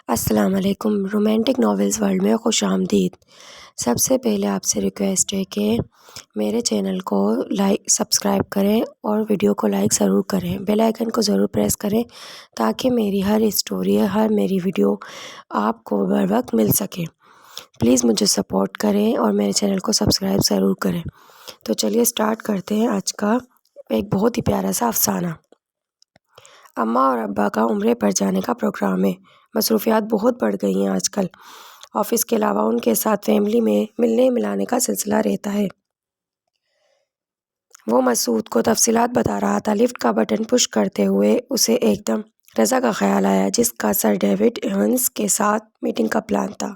السلام علیکم۔ Romantic novels world میں خوش آمدید۔ سب سے پہلے آپ سے ریکویسٹ ہے کہ میرے چینل کو سبسکرائب کریں اور ویڈیو کو لائک ضرور کریں، بیل آئیکن کو ضرور پریس کریں تاکہ میری ہر اسٹوری ہر میری ویڈیو آپ کو بر وقت مل سکے۔ پلیز مجھے سپورٹ کریں اور میرے چینل کو سبسکرائب ضرور کریں۔ تو چلیے سٹارٹ کرتے ہیں آج کا ایک بہت ہی پیارا سا افسانہ۔ اماں اور ابا کا عمرے پر جانے کا پروگرام ہے۔ مصروفیات بہت بڑھ گئی ہیں آج کل۔ آفس کے علاوہ ان کے ساتھ فیملی میں ملنے ملانے کا سلسلہ رہتا ہے۔ وہ مسعود کو تفصیلات بتا رہا تھا۔ لفٹ کا بٹن پش کرتے ہوئے اسے ایک دم رضا کا خیال آیا، جس کا سر ڈیوڈ ہنس کے ساتھ میٹنگ کا پلان تھا،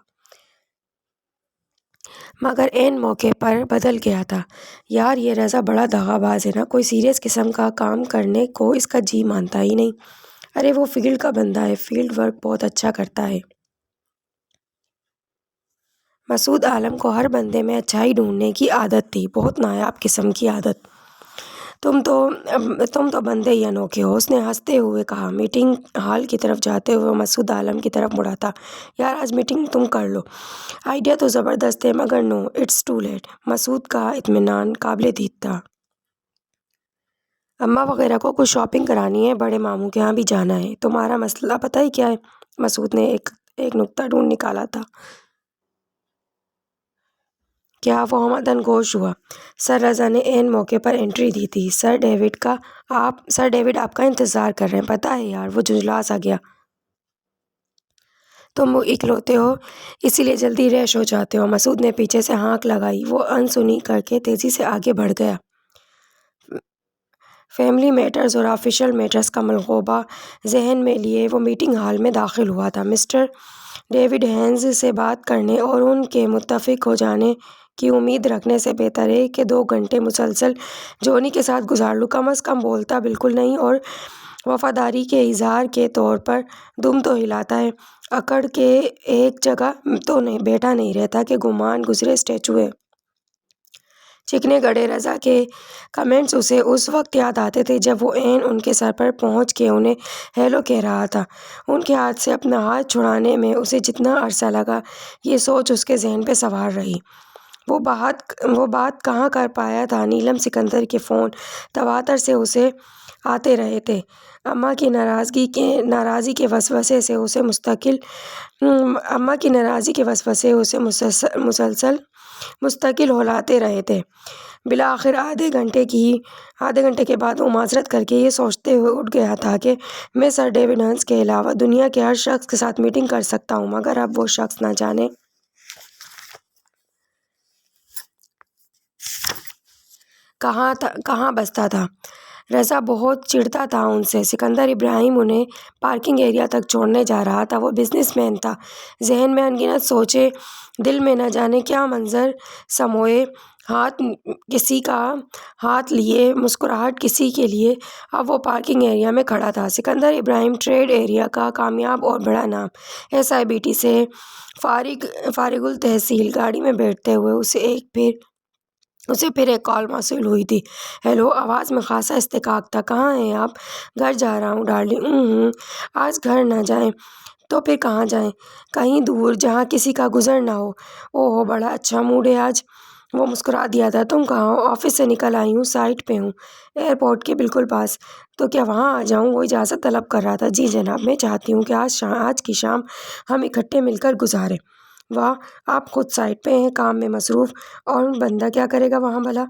مگر عین موقع پر بدل گیا تھا۔ یار یہ رضا بڑا دغا باز ہے نا، کوئی سیریس قسم کا کام کرنے کو اس کا جی مانتا ہی نہیں۔ ارے وہ فیلڈ کا بندہ ہے، فیلڈ ورک بہت اچھا کرتا ہے۔ مسعود عالم کو ہر بندے میں اچھائی ڈھونڈنے کی عادت تھی، بہت نایاب قسم کی عادت۔ تم تو بندے ہی انوکھے ہو، اس نے ہنستے ہوئے کہا۔ میٹنگ ہال کی طرف جاتے ہوئے مسعود عالم کی طرف مڑا تھا۔ یار آج میٹنگ تم کر لو، آئیڈیا تو زبردست ہے، مگر نو اٹس ٹو لیٹ۔ مسعود کا اطمینان قابل دید تھا۔ اماں وغیرہ کو کچھ شاپنگ کرانی ہے، بڑے ماموں کے ہاں بھی جانا ہے۔ تمہارا مسئلہ پتہ ہی کیا ہے؟ مسعود نے ایک نکتہ ڈھونڈ نکالا تھا۔ کیا؟ وہ ہمدن گوش ہوا۔ سر رضا نے عین موقع پر انٹری دی تھی۔ سر ڈیوڈ آپ کا انتظار کر رہے ہیں، پتہ ہے یار، وہ جھنجھلا سا گیا۔ تم اکلوتے ہو اسی لیے جلدی ریش ہو جاتے ہو۔ مسعود نے پیچھے سے ہانک لگائی۔ وہ انسنی کر کے تیزی سے آگے بڑھ گیا۔ فیملی میٹرز اور آفیشل میٹرز کا ملغوبہ ذہن میں لیے وہ میٹنگ ہال میں داخل ہوا تھا۔ مسٹر ڈیوڈ ہینز سے بات کرنے اور ان کے متفق ہو جانے کی امید رکھنے سے بہتر ہے کہ 2 گھنٹے مسلسل جونی کے ساتھ گزار لوں۔ کم از کم بولتا بالکل نہیں اور وفاداری کے اظہار کے طور پر دم تو ہلاتا ہے، اکڑ کے ایک جگہ تو بیٹھا نہیں رہتا کہ گمان گزرے اسٹیچو ہے۔ چکنے گڑھے رضا کے کمنٹس اسے اس وقت یاد آتے تھے جب وہ عین ان کے سر پر پہنچ کے انہیں ہیلو کہہ رہا تھا۔ ان کے ہاتھ سے اپنا ہاتھ چھڑانے میں اسے جتنا عرصہ لگا، یہ سوچ اس کے ذہن پہ سوار رہی۔ وہ بات کہاں کر پایا تھا؟ نیلم سکندر کے فون تواتر سے اسے آتے رہے تھے۔ اماں کی ناراضی کے وسوسے سے اسے مسلسل ہلاتے رہے تھے۔ بالآخر آدھے گھنٹے کے بعد وہ معذرت کر کے یہ سوچتے ہوئے اٹھ گیا تھا کہ میں سر ڈیوڈ ہنس کے علاوہ دنیا کے ہر شخص کے ساتھ میٹنگ کر سکتا ہوں، مگر اب وہ شخص نہ جانے کہاں بستا تھا۔ رضا بہت چڑھتا تھا ان سے۔ سکندر ابراہیم انہیں پارکنگ ایریا تک چھوڑنے جا رہا تھا۔ وہ بزنس مین تھا، ذہن میں انگنت سوچیں، دل میں نہ جانے کیا منظر سموئے، کسی کا ہاتھ لیے، مسکراہٹ کسی کے لیے۔ اب وہ پارکنگ ایریا میں کھڑا تھا۔ سکندر ابراہیم ٹریڈ ایریا کا کامیاب اور بڑا نام، SIBT سے فارغ التحصیل۔ گاڑی میں بیٹھتے ہوئے اسے پھر ایک کال موصول ہوئی تھی۔ ہیلو، آواز میں خاصا استحقاق تھا۔ کہاں ہیں آپ؟ گھر جا رہا ہوں ڈارلنگ۔ آج گھر نہ جائیں تو پھر کہاں جائیں؟ کہیں دور جہاں کسی کا گزر نہ ہو۔ اوہ بڑا اچھا موڈ ہے آج۔ وہ مسکرا دیا تھا۔ تم کہاں ہو؟ آفس سے نکل آئی ہوں، سائٹ پہ ہوں، ایئرپورٹ کے بالکل پاس۔ تو کیا وہاں آ جاؤں؟ وہ اجازت طلب کر رہا تھا۔ جی جناب، میں چاہتی ہوں کہ آج کی شام ہم اکٹھے مل کر گزاریں۔ واہ، آپ خود سائٹ پہ ہیں، کام میں مصروف، اور بندہ کیا کرے گا وہاں بھلا؟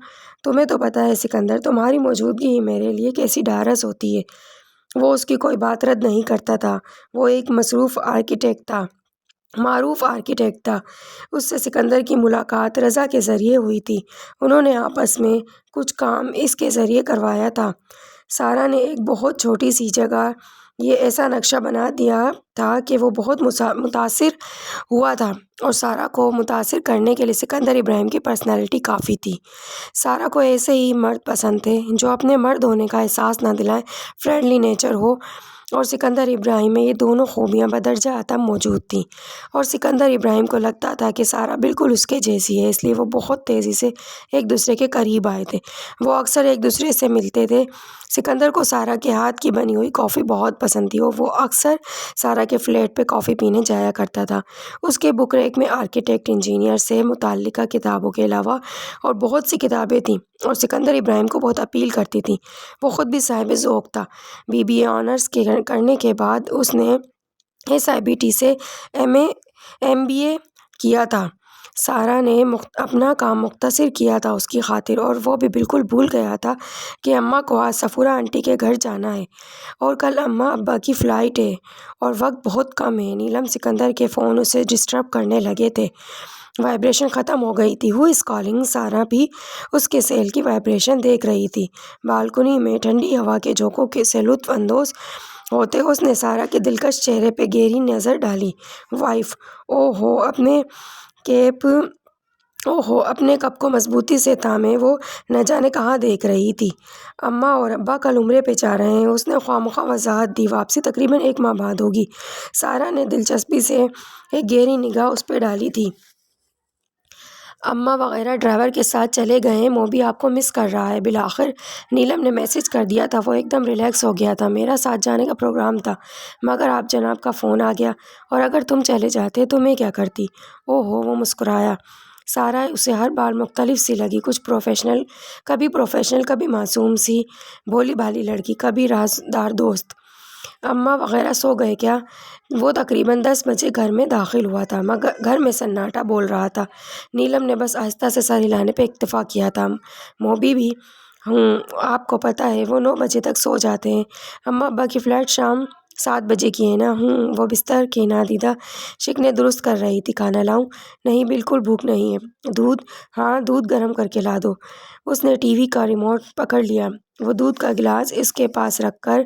تمہیں تو پتہ ہے سکندر، تمہاری موجودگی ہی میرے لیے کیسی ڈھارس ہوتی ہے۔ وہ اس کی کوئی بات رد نہیں کرتا تھا۔ وہ ایک معروف آرکیٹیکٹ تھا۔ اس سے سکندر کی ملاقات رضا کے ذریعے ہوئی تھی۔ انہوں نے آپس میں کچھ کام اس کے ذریعے کروایا تھا۔ سارا نے ایک بہت چھوٹی سی جگہ یہ ایسا نقشہ بنا دیا تھا کہ وہ بہت متاثر ہوا تھا، اور سارا کو متاثر کرنے کے لیے سکندر ابراہیم کی پرسنالٹی کافی تھی۔ سارا کو ایسے ہی مرد پسند تھے جو اپنے مرد ہونے کا احساس نہ دلائیں، فرینڈلی نیچر ہو، اور سکندر ابراہیم میں یہ دونوں خوبیاں بدرجہ اتم موجود تھیں۔ اور سکندر ابراہیم کو لگتا تھا کہ سارا بالکل اس کے جیسی ہے، اس لیے وہ بہت تیزی سے ایک دوسرے کے قریب آئے تھے۔ وہ اکثر ایک دوسرے سے ملتے تھے۔ سکندر کو سارا کے ہاتھ کی بنی ہوئی کافی بہت پسند تھی اور وہ اکثر سارا کے فلیٹ پہ کافی پینے جایا کرتا تھا۔ اس کے بک ریک میں آرکیٹیکٹ انجینئر سے متعلقہ کتابوں کے علاوہ اور بہت سی کتابیں تھیں اور سکندر ابراہیم کو بہت اپیل کرتی تھیں۔ وہ خود بھی صاحب ذوق تھا۔ BBA آنرز کرنے کے بعد اس نے SIBT سے MBA کیا تھا۔ سارا نے اپنا کام مختصر کیا تھا اس کی خاطر، اور وہ بھی بالکل بھول گیا تھا کہ اماں کو آج سفورہ آنٹی کے گھر جانا ہے اور کل اماں ابا کی فلائٹ ہے اور وقت بہت کم ہے۔ نیلم سکندر کے فون اسے ڈسٹرب کرنے لگے تھے۔ وائبریشن ختم ہو گئی تھی۔ ہو از کالنگ؟ سارا بھی اس کے سیل کی وائبریشن دیکھ رہی تھی۔ بالکنی میں ٹھنڈی ہوا کے جھونکوں سے لطف اندوز ہوتے اس نے سارا کے دلکش چہرے پہ گہری نظر ڈالی۔ وائف! اپنے کپ کو مضبوطی سے تھامے وہ نہ جانے کہاں دیکھ رہی تھی۔ اماں اور ابا کل عمرے پہ جا رہے ہیں، اس نے خوامخواہ وضاحت دی۔ واپسی تقریباً 1 ماہ بعد ہوگی۔ سارا نے دلچسپی سے ایک گہری نگاہ اس پہ ڈالی تھی۔ اماں وغیرہ ڈرائیور کے ساتھ چلے گئے ہیں، موبی آپ کو مس کر رہا ہے۔ بالآخر نیلم نے میسج کر دیا تھا۔ وہ ایک دم ریلیکس ہو گیا تھا۔ میرا ساتھ جانے کا پروگرام تھا مگر آپ جناب کا فون آ گیا، اور اگر تم چلے جاتے تو میں کیا کرتی؟ وہ مسکرایا۔ سارا اسے ہر بار مختلف سی لگی، کچھ پروفیشنل کبھی معصوم سی بھولی بھالی لڑکی، کبھی رازدار دوست۔ اماں وغیرہ سو گئے کیا؟ وہ تقریباً 10 بجے گھر میں داخل ہوا تھا مگر گھر میں سناٹا بول رہا تھا۔ نیلم نے بس آہستہ سے سر ہلانے پہ اکتفا کیا تھا۔ موبی بھی آپ کو پتہ ہے وہ 9 بجے تک سو جاتے ہیں۔ اماں ابا کی فلائٹ شام 7 بجے کی ہے نا؟ وہ بستر کی نادیدہ شکنیں درست کر رہی تھی۔ کھانا لاؤں؟ نہیں، بالکل بھوک نہیں ہے۔ دودھ؟ ہاں، دودھ گرم کر کے لا دو۔ اس نے ٹی وی کا ریموٹ پکڑ لیا۔ وہ دودھ کا گلاس اس کے پاس رکھ کر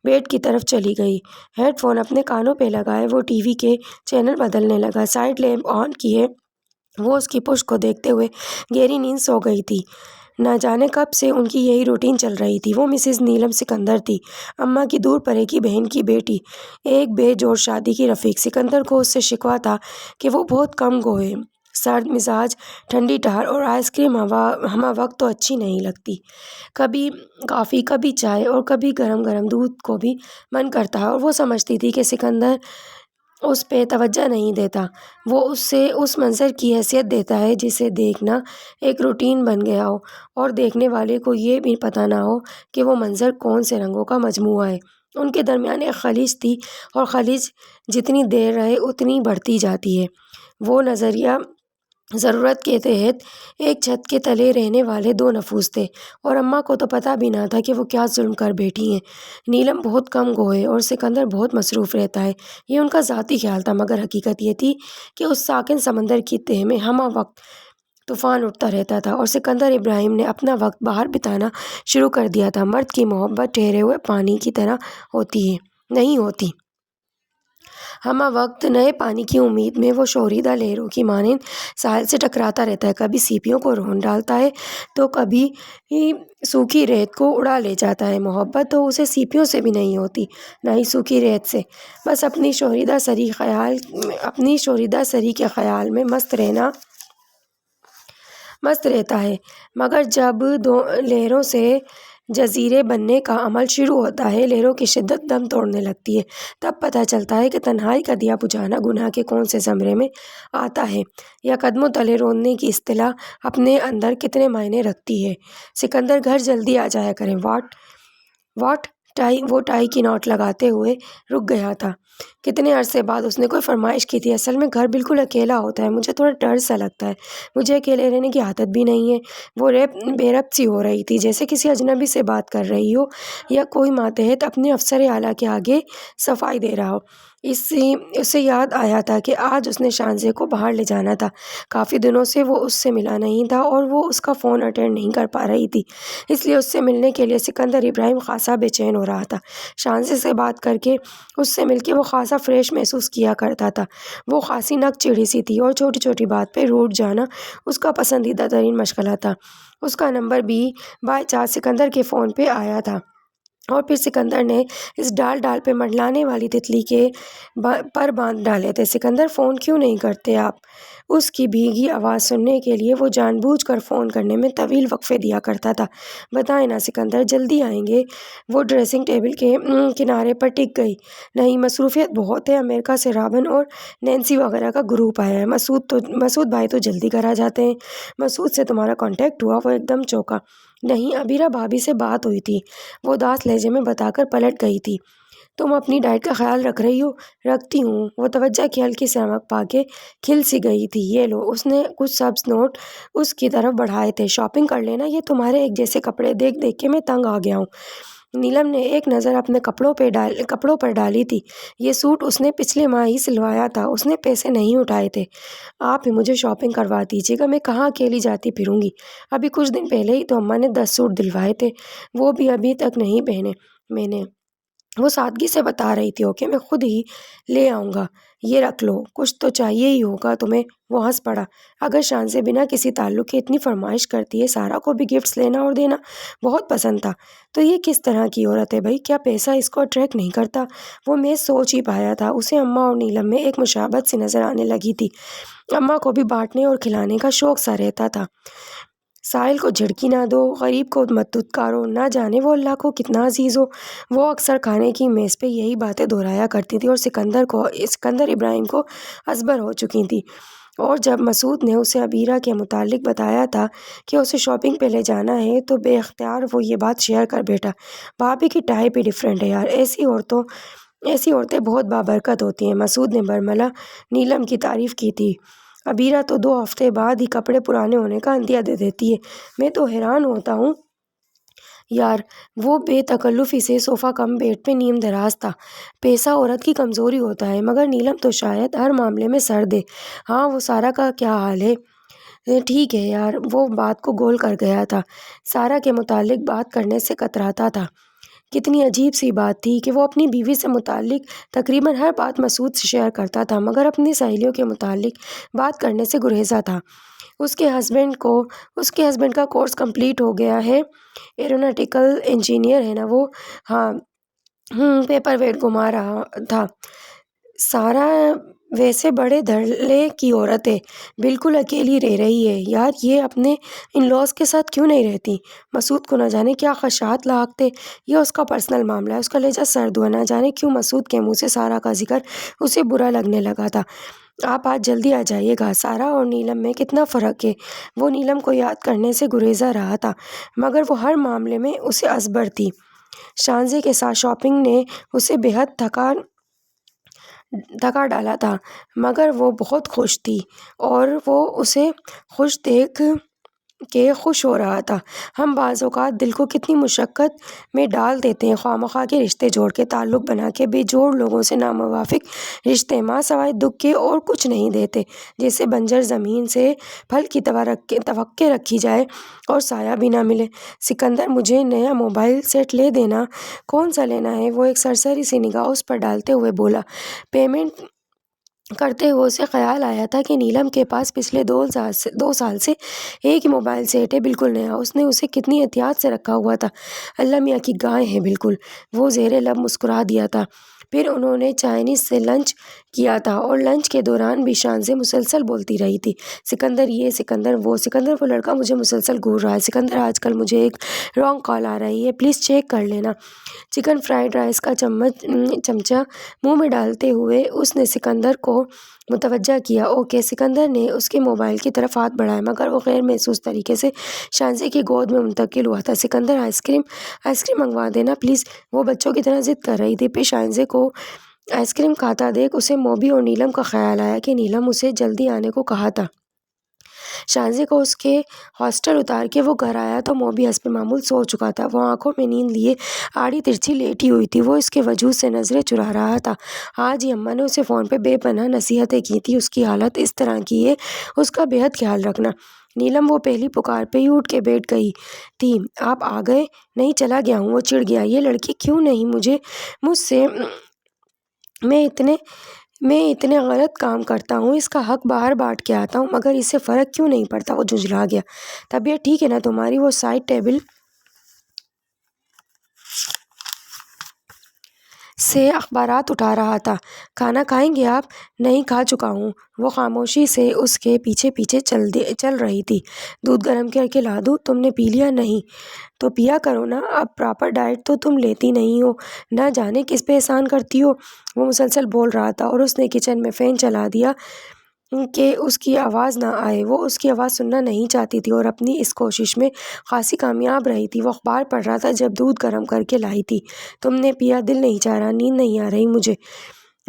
بیڈ کی طرف چلی گئی۔ ہیڈ فون اپنے کانوں پہ لگائے وہ ٹی وی کے چینل بدلنے لگا۔ سائیڈ لیمپ آن کیے وہ اس کی پشت کو دیکھتے ہوئے گہری نیند سو گئی تھی۔ نہ جانے کب سے ان کی یہی روٹین چل رہی تھی۔ وہ مسز نیلم سکندر تھی، اماں کی دور پرے کی بہن کی بیٹی، ایک بے جوڑ شادی کی رفیق۔ سکندر کو اس سے شکوہ تھا کہ وہ بہت کم گو ہے۔ سرد مزاج، ٹھنڈی ٹہار اور آئس کریم ہمہ وقت تو اچھی نہیں لگتی۔ کبھی کافی، کبھی چائے اور کبھی گرم گرم دودھ کو بھی من کرتا ہے، اور وہ سمجھتی تھی کہ سکندر اس پہ توجہ نہیں دیتا۔ وہ اسے اس منظر کی حیثیت دیتا ہے جسے دیکھنا ایک روٹین بن گیا ہو اور دیکھنے والے کو یہ بھی پتہ نہ ہو کہ وہ منظر کون سے رنگوں کا مجموعہ ہے۔ ان کے درمیان ایک خلیج تھی، اور خلیج جتنی دیر رہے اتنی بڑھتی جاتی ہے۔ وہ نظریہ ضرورت کے تحت ایک چھت کے تلے رہنے والے 2 نفوس تھے، اور اماں کو تو پتہ بھی نہ تھا کہ وہ کیا ظلم کر بیٹھی ہیں۔ نیلم بہت کم گو ہے اور سکندر بہت مصروف رہتا ہے، یہ ان کا ذاتی خیال تھا، مگر حقیقت یہ تھی کہ اس ساکن سمندر کی تہہ میں ہمہ وقت طوفان اٹھتا رہتا تھا، اور سکندر ابراہیم نے اپنا وقت باہر بتانا شروع کر دیا تھا۔ مرد کی محبت ٹھہرے ہوئے پانی کی طرح نہیں ہوتی۔ ہمہ وقت نئے پانی کی امید میں وہ شوریدہ لہروں کی مانند ساحل سے ٹکراتا رہتا ہے، کبھی سیپیوں کو رون ڈالتا ہے تو کبھی سوکھی ریت کو اڑا لے جاتا ہے۔ محبت تو اسے سیپیوں سے بھی نہیں ہوتی، نہ ہی سوکھی ریت سے، بس اپنی شوریدہ سری کے خیال میں مست رہتا ہے۔ مگر جب لہروں سے جزیرے بننے کا عمل شروع ہوتا ہے، لہروں کی شدت دم توڑنے لگتی ہے، تب پتہ چلتا ہے کہ تنہائی کا دیا بجھانا گناہ کے کون سے زمرے میں آتا ہے، یا قدموں تلے روننے کی اصطلاح اپنے اندر کتنے معنی رکھتی ہے۔ سکندر گھر جلدی آ جایا کریں۔ واٹ؟ وہ ٹائی کی نوٹ لگاتے ہوئے رک گیا تھا۔ کتنے عرصے بعد اس نے کوئی فرمائش کی تھی۔ اصل میں گھر بالکل اکیلا ہوتا ہے، مجھے تھوڑا ڈر سا لگتا ہے۔ مجھے اکیلے رہنے کی عادت بھی نہیں ہے۔ وہ بے ربط سی ہو رہی تھی، جیسے کسی اجنبی سے بات کر رہی ہو یا کوئی ماتحت اپنے افسر اعلیٰ کے آگے صفائی دے رہا ہو۔ اسے یاد آیا تھا کہ آج اس نے شانزے کو باہر لے جانا تھا۔ کافی دنوں سے وہ اس سے ملا نہیں تھا اور وہ اس کا فون اٹینڈ نہیں کر پا رہی تھی، اس لیے اس سے ملنے کے لیے سکندر ابراہیم خاصا بے چین ہو رہا تھا۔ شانزے سے بات کر کے، اس سے مل کے وہ خاصا فریش محسوس کیا کرتا تھا۔ وہ خاصی نک چڑھی سی تھی اور چھوٹی چھوٹی بات پہ روٹھ جانا اس کا پسندیدہ ترین مشغلہ تھا۔ اس کا نمبر بھی بائی چانس سکندر کے فون پہ آیا تھا۔ اور پھر سکندر نے اس ڈال پہ منڈلانے والی تتلی کے پر باندھ ڈالے تھے۔ سکندر فون کیوں نہیں کرتے آپ؟ اس کی بھیگی آواز سننے کے لیے وہ جان بوجھ کر فون کرنے میں طویل وقفے دیا کرتا تھا۔ بتائیں نا سکندر، جلدی آئیں گے؟ وہ ڈریسنگ ٹیبل کے کنارے پر ٹک گئی۔ نہیں، مصروفیت بہت ہے، امریکہ سے رابن اور نینسی وغیرہ کا گروپ آیا ہے۔ مسعود بھائی تو جلدی گھر آ جاتے ہیں۔ مسعود سے تمہارا کانٹیکٹ ہوا؟ وہ ایک دم چونکا۔ نہیں، عبیرہ بھابھی سے بات ہوئی تھی، وہ اداس لہجے میں بتا کر پلٹ گئی تھی۔ تم اپنی ڈائٹ کا خیال رکھ رہی ہو؟ رکھتی ہوں۔ وہ توجہ کی ہلکی سی چمک پا کے کھل سی گئی تھی۔ یہ لو۔ اس نے کچھ سبز نوٹ اس کی طرف بڑھائے تھے۔ شاپنگ کر لینا، یہ تمہارے ایک جیسے کپڑے دیکھ دیکھ کے میں تنگ آ گیا ہوں۔ نیلم نے ایک نظر اپنے کپڑوں پر ڈالی تھی۔ یہ سوٹ اس نے پچھلے ماہ ہی سلوایا تھا، اس نے پیسے نہیں اٹھائے تھے۔ آپ ہی مجھے شاپنگ کروا دیجیے گا، میں کہاں اکیلی جاتی پھروں گی؟ ابھی کچھ دن پہلے ہی تو اماں نے 10 سوٹ دلوائے تھے، وہ بھی ابھی تک نہیں پہنے میں نے۔ وہ سادگی سے بتا رہی تھی، اوکے میں خود ہی لے آؤں گا، یہ رکھ لو، کچھ تو چاہیے ہی ہوگا تمہیں۔ وہ ہنس پڑا۔ اگر شان سے بنا کسی تعلق کے اتنی فرمائش کرتی ہے، سارا کو بھی گفٹس لینا اور دینا بہت پسند تھا، تو یہ کس طرح کی عورت ہے بھائی؟ کیا پیسہ اس کو اٹریکٹ نہیں کرتا؟ وہ میں سوچ ہی پایا تھا، اسے اماں اور نیلم میں ایک مشابہت سی نظر آنے لگی تھی۔ اماں کو بھی بانٹنے اور کھلانے کا شوق سا رہتا تھا۔ ساحل کو جھڑکی نہ دو، غریب کو مت دھتکارو، نہ جانے وہ اللہ کو کتنا عزیز ہو۔ وہ اکثر کھانے کی میز پہ یہی باتیں دہرایا کرتی تھی اور سکندر ابراہیم کو ازبر ہو چکی تھی۔ اور جب مسعود نے اسے عبیرہ کے متعلق بتایا تھا کہ اسے شاپنگ پہ لے جانا ہے، تو بے اختیار وہ یہ بات شیئر کر بیٹھا۔ بھابھی کی ٹائپ ہی ڈفرینٹ ہے یار، ایسی عورتیں بہت بابرکت ہوتی ہیں۔ مسعود نے برملا نیلم کی تعریف کی تھی۔ عبیرہ تو 2 ہفتے بعد ہی کپڑے پرانے ہونے کا عندیہ دے دیتی ہے، میں تو حیران ہوتا ہوں یار۔ وہ بے تکلفی سے صوفہ کم بیڈ پہ نیم دراز تھا۔ پیسہ عورت کی کمزوری ہوتا ہے، مگر نیلم تو شاید ہر معاملے میں سرد ہے۔ ہاں، وہ سارا کا کیا حال ہے؟ ٹھیک ہے یار۔ وہ بات کو گول کر گیا تھا، سارا کے متعلق بات کرنے سے کتراتا تھا۔ کتنی عجیب سی بات تھی کہ وہ اپنی بیوی سے متعلق تقریباً ہر بات مسعود سے شیئر کرتا تھا، مگر اپنی سہیلیوں کے متعلق بات کرنے سے گریزا تھا۔ اس کے ہسبینڈ کا کورس کمپلیٹ ہو گیا ہے، ایروناٹیکل انجینئر ہے نا وہ؟ ہاں، پیپر ویٹ گھما رہا تھا۔ سارا ویسے بڑے دھڑلے کی عورت ہے، بالکل اکیلی رہ رہی ہے یار۔ یہ اپنے ان لاز کے ساتھ کیوں نہیں رہتی؟ مسعود کو نہ جانے کیا خدشات لاحق تھے۔ یہ اس کا پرسنل معاملہ ہے۔ اس کا لہجہ سرد ہوا، نہ جانے کیوں مسعود کے منہ سے سارا کا ذکر اسے برا لگنے لگا تھا۔ آپ آج جلدی آ جائیے گا۔ سارا اور نیلم میں کتنا فرق ہے۔ وہ نیلم کو یاد کرنے سے گریزا رہا تھا، مگر وہ ہر معاملے میں اسے ازبر تھی۔ شانزے کے ساتھ شاپنگ نے اسے بے حد تھکا ڈالا تھا، مگر وہ بہت خوش تھی اور وہ اسے خوش دیکھ کے خوش ہو رہا تھا۔ ہم بعض اوقات دل کو کتنی مشقت میں ڈال دیتے ہیں، خواہ مخواہ کے رشتے جوڑ کے، تعلق بنا کے، بے جوڑ لوگوں سے ناموافق رشتے، ماں سوائے دکھ کے اور کچھ نہیں دیتے۔ جیسے بنجر زمین سے پھل کی توقع رکھی جائے اور سایہ بھی نہ ملے۔ سکندر، مجھے نیا موبائل سیٹ لے دینا۔ کون سا لینا ہے؟ وہ ایک سرسری سی نگاہ اس پر ڈالتے ہوئے بولا۔ پیمنٹ کرتے ہوئے اسے خیال آیا تھا کہ نیلم کے پاس پچھلے 2 سال سے ایک ہی موبائل سیٹ ہے، بالکل نیا۔ اس نے اسے کتنی احتیاط سے رکھا ہوا تھا، اللہ میاں کی گائے ہے بالکل۔ وہ زیر لب مسکرا دیا تھا۔ پھر انہوں نے چائنیز سے لنچ کیا تھا اور لنچ کے دوران بھی شانزے مسلسل بولتی رہی تھی، سکندر یہ، سکندر وہ، سکندر وہ لڑکا مجھے مسلسل گھور رہا ہے، سکندر آج کل مجھے ایک رانگ کال آ رہی ہے، پلیز چیک کر لینا۔ چکن فرائیڈ رائس کا چمچہ منہ میں ڈالتے ہوئے اس نے سکندر کو متوجہ کیا۔ اوکے۔ سکندر نے اس کے موبائل کی طرف ہاتھ بڑھایا، مگر وہ غیر محسوس طریقے سے شانزے کی گود میں منتقل ہوا تھا۔ سکندر، آئس کریم منگوا دینا پلیز۔ وہ بچوں کی طرح ضد کر رہی تھی۔ پھر شانزے کو آئس کریم کھاتا دیکھ اسے موبی اور نیلم کا خیال آیا کہ نیلم اسے جلدی آنے کو کہا تھا۔ شانزے کو اس کے ہاسٹل اتار کے وہ گھر آیا تو موبی حسب معمول سو چکا تھا۔ وہ آنکھوں میں نیند لیے آڑی ترچھی لیٹی ہوئی تھی۔ وہ اس کے وجود سے نظریں چرا رہا تھا۔ آج ہی اماں نے اسے فون پہ بے پناہ نصیحتیں کی تھی، اس کی حالت اس طرح کی ہے، اس کا بے حد خیال رکھنا۔ نیلم وہ پہلی پکار پہ ہی اٹھ کے بیٹھ گئی تھی۔ آپ آ گئے؟ نہیں، چلا گیا ہوں۔ وہ چڑ گیا۔ یہ لڑکی کیوں نہیں مجھ سے میں اتنے غلط کام کرتا ہوں، اس کا حق باہر بانٹ کے آتا ہوں، مگر اسے فرق کیوں نہیں پڑتا؟ وہ جھنجھلا گیا۔ طبیعت ٹھیک ہے نا تمہاری؟ وہ سائڈ ٹیبل سے اخبارات اٹھا رہا تھا۔ کھانا کھائیں گے آپ؟ نہیں، کھا چکا ہوں۔ وہ خاموشی سے اس کے پیچھے پیچھے چل رہی تھی۔ دودھ گرم کر کے لا دوں؟ تم نے پی لیا؟ نہیں تو پیا کرو نا، اب پراپر ڈائٹ تو تم لیتی نہیں ہو، نہ جانے کس پہ احسان کرتی ہو۔ وہ مسلسل بول رہا تھا اور اس نے کچن میں فین چلا دیا کہ اس کی آواز نہ آئے۔ وہ اس کی آواز سننا نہیں چاہتی تھی اور اپنی اس کوشش میں خاصی کامیاب رہی تھی۔ وہ اخبار پڑھ رہا تھا جب دودھ گرم کر کے لائی تھی۔ تم نے پیا؟ دل نہیں چاہ رہا، نیند نہیں آ رہی مجھے۔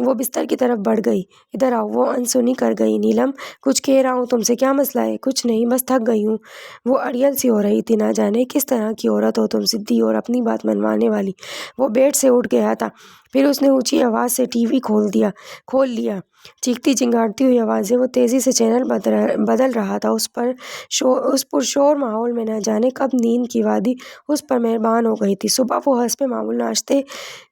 وہ بستر کی طرف بڑھ گئی۔ ادھر آؤ۔ وہ انسنی کر گئی۔ نیلم، کچھ کہہ رہا ہوں تم سے، کیا مسئلہ ہے؟ کچھ نہیں، بس تھک گئی ہوں۔ وہ اڑیل سی ہو رہی تھی، نہ جانے کس طرح کی عورت ہو تم، ضدی اور اپنی بات منوانے والی۔ وہ بیڈ سے اٹھ گیا تھا، پھر اس نے اونچی آواز سے ٹی وی کھول لیا۔ چیختی چنگاڑتی ہوئی آوازیں۔ وہ تیزی سے چینل بدل رہا تھا۔ اس پرشور ماحول میں نہ جانے کب نیند کی وادی اس پر مہربان ہو گئی تھی۔ صبح وہ حسب معمول ناشتے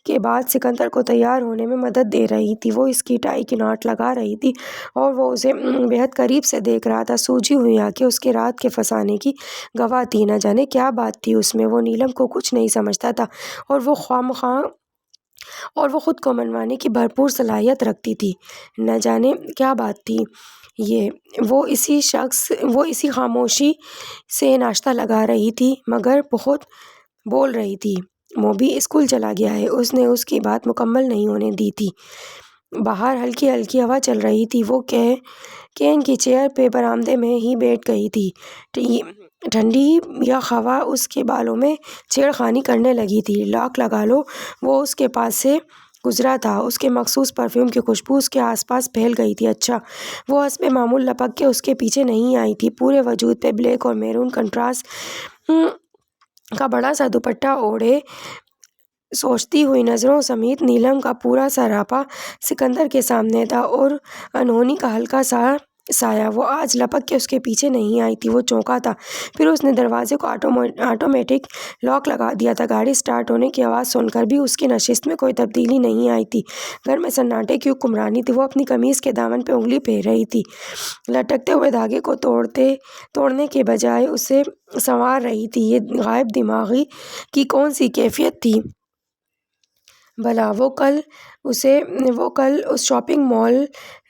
کے بعد سکندر کو تیار ہونے میں مدد دے رہی تھی۔ وہ اس کی ٹائی کی ناٹ لگا رہی تھی اور وہ اسے بہت قریب سے دیکھ رہا تھا۔ سوجی ہوئی آنکھیں اس کے رات کے فسانے کی گواہ تھیں۔ نہ جانے کیا بات تھی اس میں۔ وہ نیلم کو کچھ نہیں سمجھتا تھا اور وہ خود کو منوانے کی بھرپور صلاحیت رکھتی تھی۔ نہ جانے کیا بات تھی یہ۔ وہ اسی خاموشی سے ناشتہ لگا رہی تھی مگر بہت بول رہی تھی۔ موبی اسکول چلا گیا ہے، اس نے اس کی بات مکمل نہیں ہونے دی تھی۔ باہر ہلکی ہلکی ہوا چل رہی تھی۔ وہ کین کی چیئر پہ برآمدے میں ہی بیٹھ گئی تھی۔ ٹھنڈی یخ ہوا اس کے بالوں میں چھیڑ خانی کرنے لگی تھی۔ لاک لگا لو۔ وہ اس کے پاس سے گزرا تھا۔ اس کے مخصوص پرفیوم کی خوشبو اس کے آس پاس پھیل گئی تھی۔ اچھا۔ وہ حسب معمول لپک کے اس کے پیچھے نہیں آئی تھی۔ پورے وجود پہ بلیک اور میرون کنٹراسٹ کا بڑا سا دوپٹہ اوڑھے سوچتی ہوئی نظروں سمیت نیلم کا پورا سراپا سکندر کے سامنے تھا اور انہونی کا ہلکا سا سایہ۔ وہ آج لپک کے اس کے پیچھے نہیں آئی تھی۔ وہ چونکا تھا، پھر اس نے دروازے کو آٹومیٹک لاک لگا دیا تھا۔ گاڑی سٹارٹ ہونے کی آواز سن کر بھی اس کی نشست میں کوئی تبدیلی نہیں آئی تھی۔ گھر میں سناٹے کی حکمرانی تھی۔ وہ اپنی قمیض کے دامن پہ انگلی پھیر رہی تھی، لٹکتے ہوئے دھاگے کو توڑنے کے بجائے اسے سنوار رہی تھی۔ یہ غائب دماغی کی کون سی کیفیت تھی بھلا؟ وہ کل اس شاپنگ مال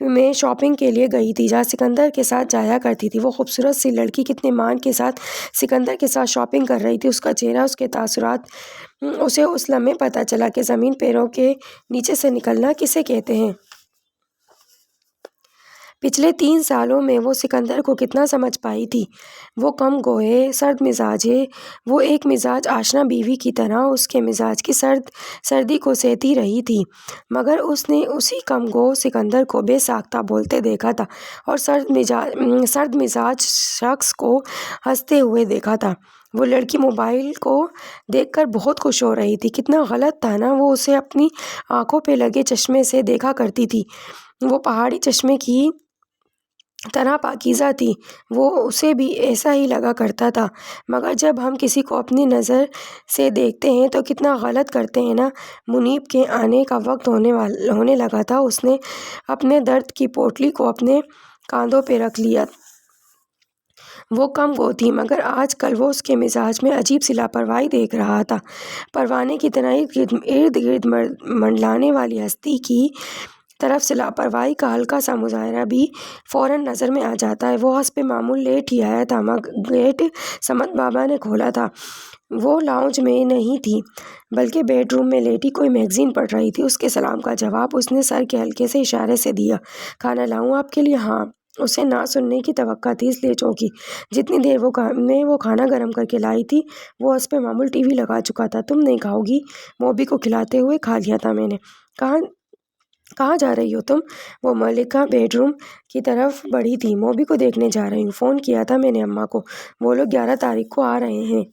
میں شاپنگ کے لیے گئی تھی جہاں سکندر کے ساتھ جایا کرتی تھی۔ وہ خوبصورت سی لڑکی کتنے مان کے ساتھ سکندر کے ساتھ شاپنگ کر رہی تھی۔ اس کا چہرہ، اس کے تاثرات، اسے اس لمحے پتہ چلا کہ زمین پیروں کے نیچے سے نکلنا کسے کہتے ہیں۔ پچھلے 3 سالوں میں وہ سکندر کو کتنا سمجھ پائی تھی۔ وہ کم گو ہے، سرد مزاج ہے۔ وہ ایک مزاج آشنا بیوی کی طرح اس کے مزاج کی سردی کو سہتی رہی تھی، مگر اس نے اسی کم گو سکندر کو بے ساختہ بولتے دیکھا تھا اور سرد مزاج شخص کو ہنستے ہوئے دیکھا تھا۔ وہ لڑکی موبائل کو دیکھ کر بہت خوش ہو رہی تھی۔ کتنا غلط تھا نا، وہ اسے اپنی آنکھوں پہ لگے چشمے سے دیکھا کرتی تھی۔ وہ پہاڑی چشمے کی طرح پاکیزہ تھی، وہ اسے بھی ایسا ہی لگا کرتا تھا۔ مگر جب ہم کسی کو اپنی نظر سے دیکھتے ہیں تو کتنا غلط کرتے ہیں نا۔ منیب کے آنے کا وقت ہونے لگا تھا۔ اس نے اپنے درد کی پوٹلی کو اپنے کاندھوں پہ رکھ لیا۔ وہ کم گو تھی مگر آج کل وہ اس کے مزاج میں عجیب سی لاپرواہی دیکھ رہا تھا۔ پروانے کی طرح ارد گرد منڈلانے والی ہستی کی طرف سے لاپرواہی کا ہلکا سا مظاہرہ بھی فوراً نظر میں آ جاتا ہے۔ وہ حسب معمول لیٹ ہی آیا تھا۔ گیٹ سمت بابا نے کھولا تھا۔ وہ لاؤنج میں نہیں تھی بلکہ بیڈ روم میں لیٹی کوئی میگزین پڑھ رہی تھی۔ اس کے سلام کا جواب اس نے سر کے ہلکے سے اشارے سے دیا۔ کھانا لاؤں آپ کے لیے؟ ہاں۔ اسے نہ سننے کی توقع تھی، اس لیے چونکی۔ جتنی دیر میں وہ کھانا گرم کر کے لائی تھی وہ حسب معمول ٹی وی لگا چکا تھا۔ تم نہیں کھاؤ گی؟ موبی کو کھلاتے ہوئے کھا لیا تھا میں نے۔ کہاں جا رہی ہو تم؟ وہ ملکہ بیڈ روم کی طرف بڑھی تھی۔ موبی کو دیکھنے جا رہی ہوں، فون کیا تھا میں نے اماں کو، وہ لوگ 11 تاریخ کو آ رہے ہیں۔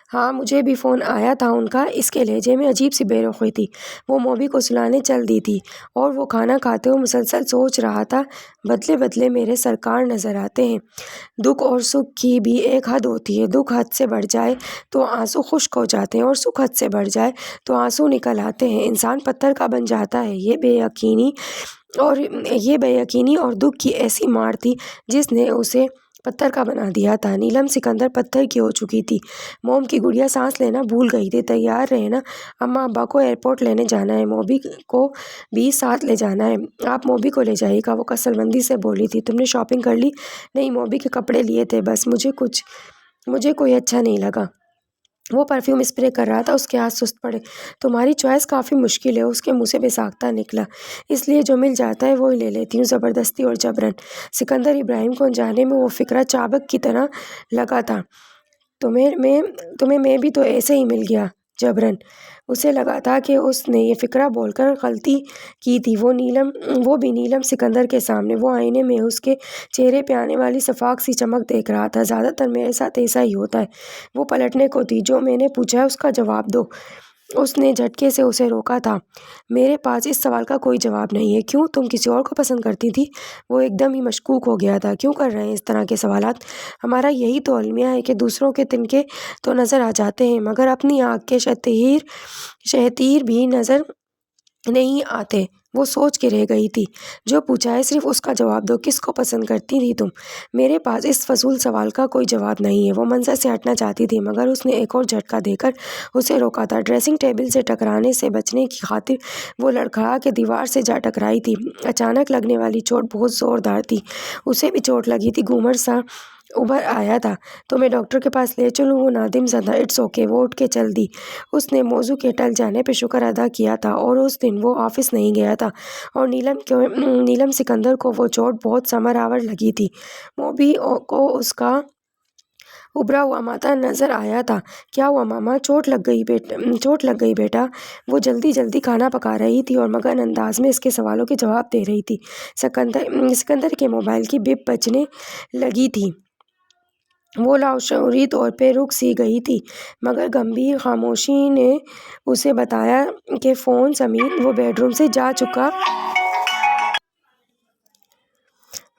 ہاں مجھے بھی فون آیا تھا ان کا۔ اس کے لہجے میں عجیب سی بے رخی تھی۔ وہ موبی کو سلانے چل دی تھی اور وہ کھانا کھاتے ہوئے مسلسل سوچ رہا تھا، بدلے بدلے میرے سرکار نظر آتے ہیں۔ دکھ اور سکھ کی بھی ایک حد ہوتی ہے۔ دکھ حد سے بڑھ جائے تو آنسو خشک ہو جاتے ہیں اور سکھ حد سے بڑھ جائے تو آنسو نکل آتے ہیں۔ انسان پتھر کا بن جاتا ہے۔ یہ بے یقینی اور دکھ کی ایسی مار تھی جس نے اسے پتھر کا بنا دیا تھا۔ نیلم سکندر پتھر کی ہو چکی تھی۔ موم کی گڑیا سانس لینا بھول گئی تھی۔ تیار رہنا، اماں ابا کو ایئرپورٹ لینے جانا ہے، موبی کو بھی ساتھ لے جانا ہے۔ آپ موبی کو لے جائیے گا، وہ کسل بندی سے بولی تھی۔ تم نے شاپنگ کر لی؟ نہیں، موبی کے کپڑے لیے تھے بس، مجھے کوئی اچھا نہیں لگا۔ وہ پرفیوم اسپرے کر رہا تھا، اس کے ہاتھ سست پڑے۔ تمہاری چوائس کافی مشکل ہے، اس کے منہ سے بے ساختہ نکلا۔ اس لیے جو مل جاتا ہے وہی لے لیتی ہوں، زبردستی اور جبرن۔ سکندر ابراہیم کو انجانے میں وہ فقرہ چابک کی طرح لگا تھا۔ تمہیں میں بھی تو ایسے ہی مل گیا جبرن۔ اسے لگا تھا کہ اس نے یہ فقرہ بول کر غلطی کی تھی۔ وہ بھی نیلم سکندر کے سامنے، وہ آئینے میں اس کے چہرے پہ آنے والی شفاف سی چمک دیکھ رہا تھا۔ زیادہ تر میرے ساتھ ایسا ہی ہوتا ہے۔ وہ پلٹنے کو تھی، جو میں نے پوچھا ہے اس کا جواب دو۔ اس نے جھٹکے سے اسے روکا تھا۔ میرے پاس اس سوال کا کوئی جواب نہیں ہے۔ کیوں، تم کسی اور کو پسند کرتی تھی؟ وہ ایک دم ہی مشکوک ہو گیا تھا۔ کیوں کر رہے ہیں اس طرح کے سوالات؟ ہمارا یہی تو المیہ ہے کہ دوسروں کے تنکے تو نظر آ جاتے ہیں مگر اپنی آنکھ کے شہتیر بھی نظر نہیں آتے۔ وہ سوچ کے رہ گئی تھی۔ جو پوچھا ہے صرف اس کا جواب دو، کس کو پسند کرتی تھی تم؟ میرے پاس اس فضول سوال کا کوئی جواب نہیں ہے۔ وہ منظر سے ہٹنا چاہتی تھی مگر اس نے ایک اور جھٹکا دے کر اسے روکا تھا۔ ڈریسنگ ٹیبل سے ٹکرانے سے بچنے کی خاطر وہ لڑکھڑا کے دیوار سے جا ٹکرائی تھی۔ اچانک لگنے والی چوٹ بہت زوردار تھی۔ اسے بھی چوٹ لگی تھی، گھومر سا ابھر آیا تھا۔ تو میں ڈاکٹر کے پاس لے چلوں؟ وہ نادم زدہ اٹس اوکے، وہ اٹھ کے چل دی۔ اس نے موضوع کے ٹل جانے پہ شکر ادا کیا تھا اور اس دن وہ آفس نہیں گیا تھا اور نیلم سکندر کو وہ چوٹ بہت ثمر آور لگی تھی۔ موبی کو اس کا ابھرا ہوا ماتھا نظر آیا تھا۔ کیا ہوا ماما؟ چوٹ لگ گئی بیٹا؟ وہ جلدی کھانا پکا رہی تھی اور مگن انداز میں اس کے سوالوں کے جواب دے رہی تھی۔ سکندر کے موبائل کی بپ بجنے لگی تھی۔ وہ لاشعوری طور پہ رک سی گئی تھی مگر گمبھیر خاموشی نے اسے بتایا کہ فون سمیت وہ بیڈ روم سے جا چکا۔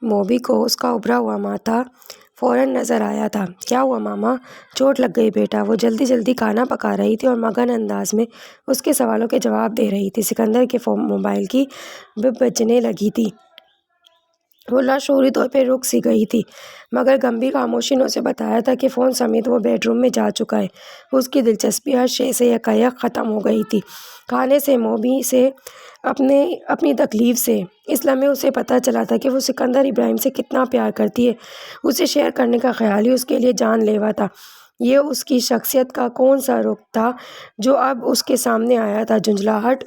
موبی کو اس کا ابھرا ہوا ماتھا فوراً نظر آیا تھا۔ کیا ہوا ماما؟ چوٹ لگ گئی بیٹا؟ وہ جلدی کھانا پکا رہی تھی اور مگن انداز میں اس کے سوالوں کے جواب دے رہی تھی۔ سکندر کے موبائل کی بپ بجنے لگی تھی۔ وہ لاشعوری طور پہ رک سی گئی تھی مگر گمبھیر خاموشی نے اسے بتایا تھا کہ فون سمیت وہ بیڈ روم میں جا چکا ہے۔ اس کی دلچسپی ہر شے سے یکایک ختم ہو گئی تھی، کھانے سے، موبی سے، اپنی تکلیف سے۔ اس لمحے اسے پتہ چلا تھا کہ وہ سکندر ابراہیم سے کتنا پیار کرتی ہے۔ اسے شیئر کرنے کا خیال ہی اس کے لیے جان لیوا تھا۔ یہ اس کی شخصیت کا کون سا رخ تھا جو اب اس کے سامنے آیا تھا؟ جھنجھلاہٹ،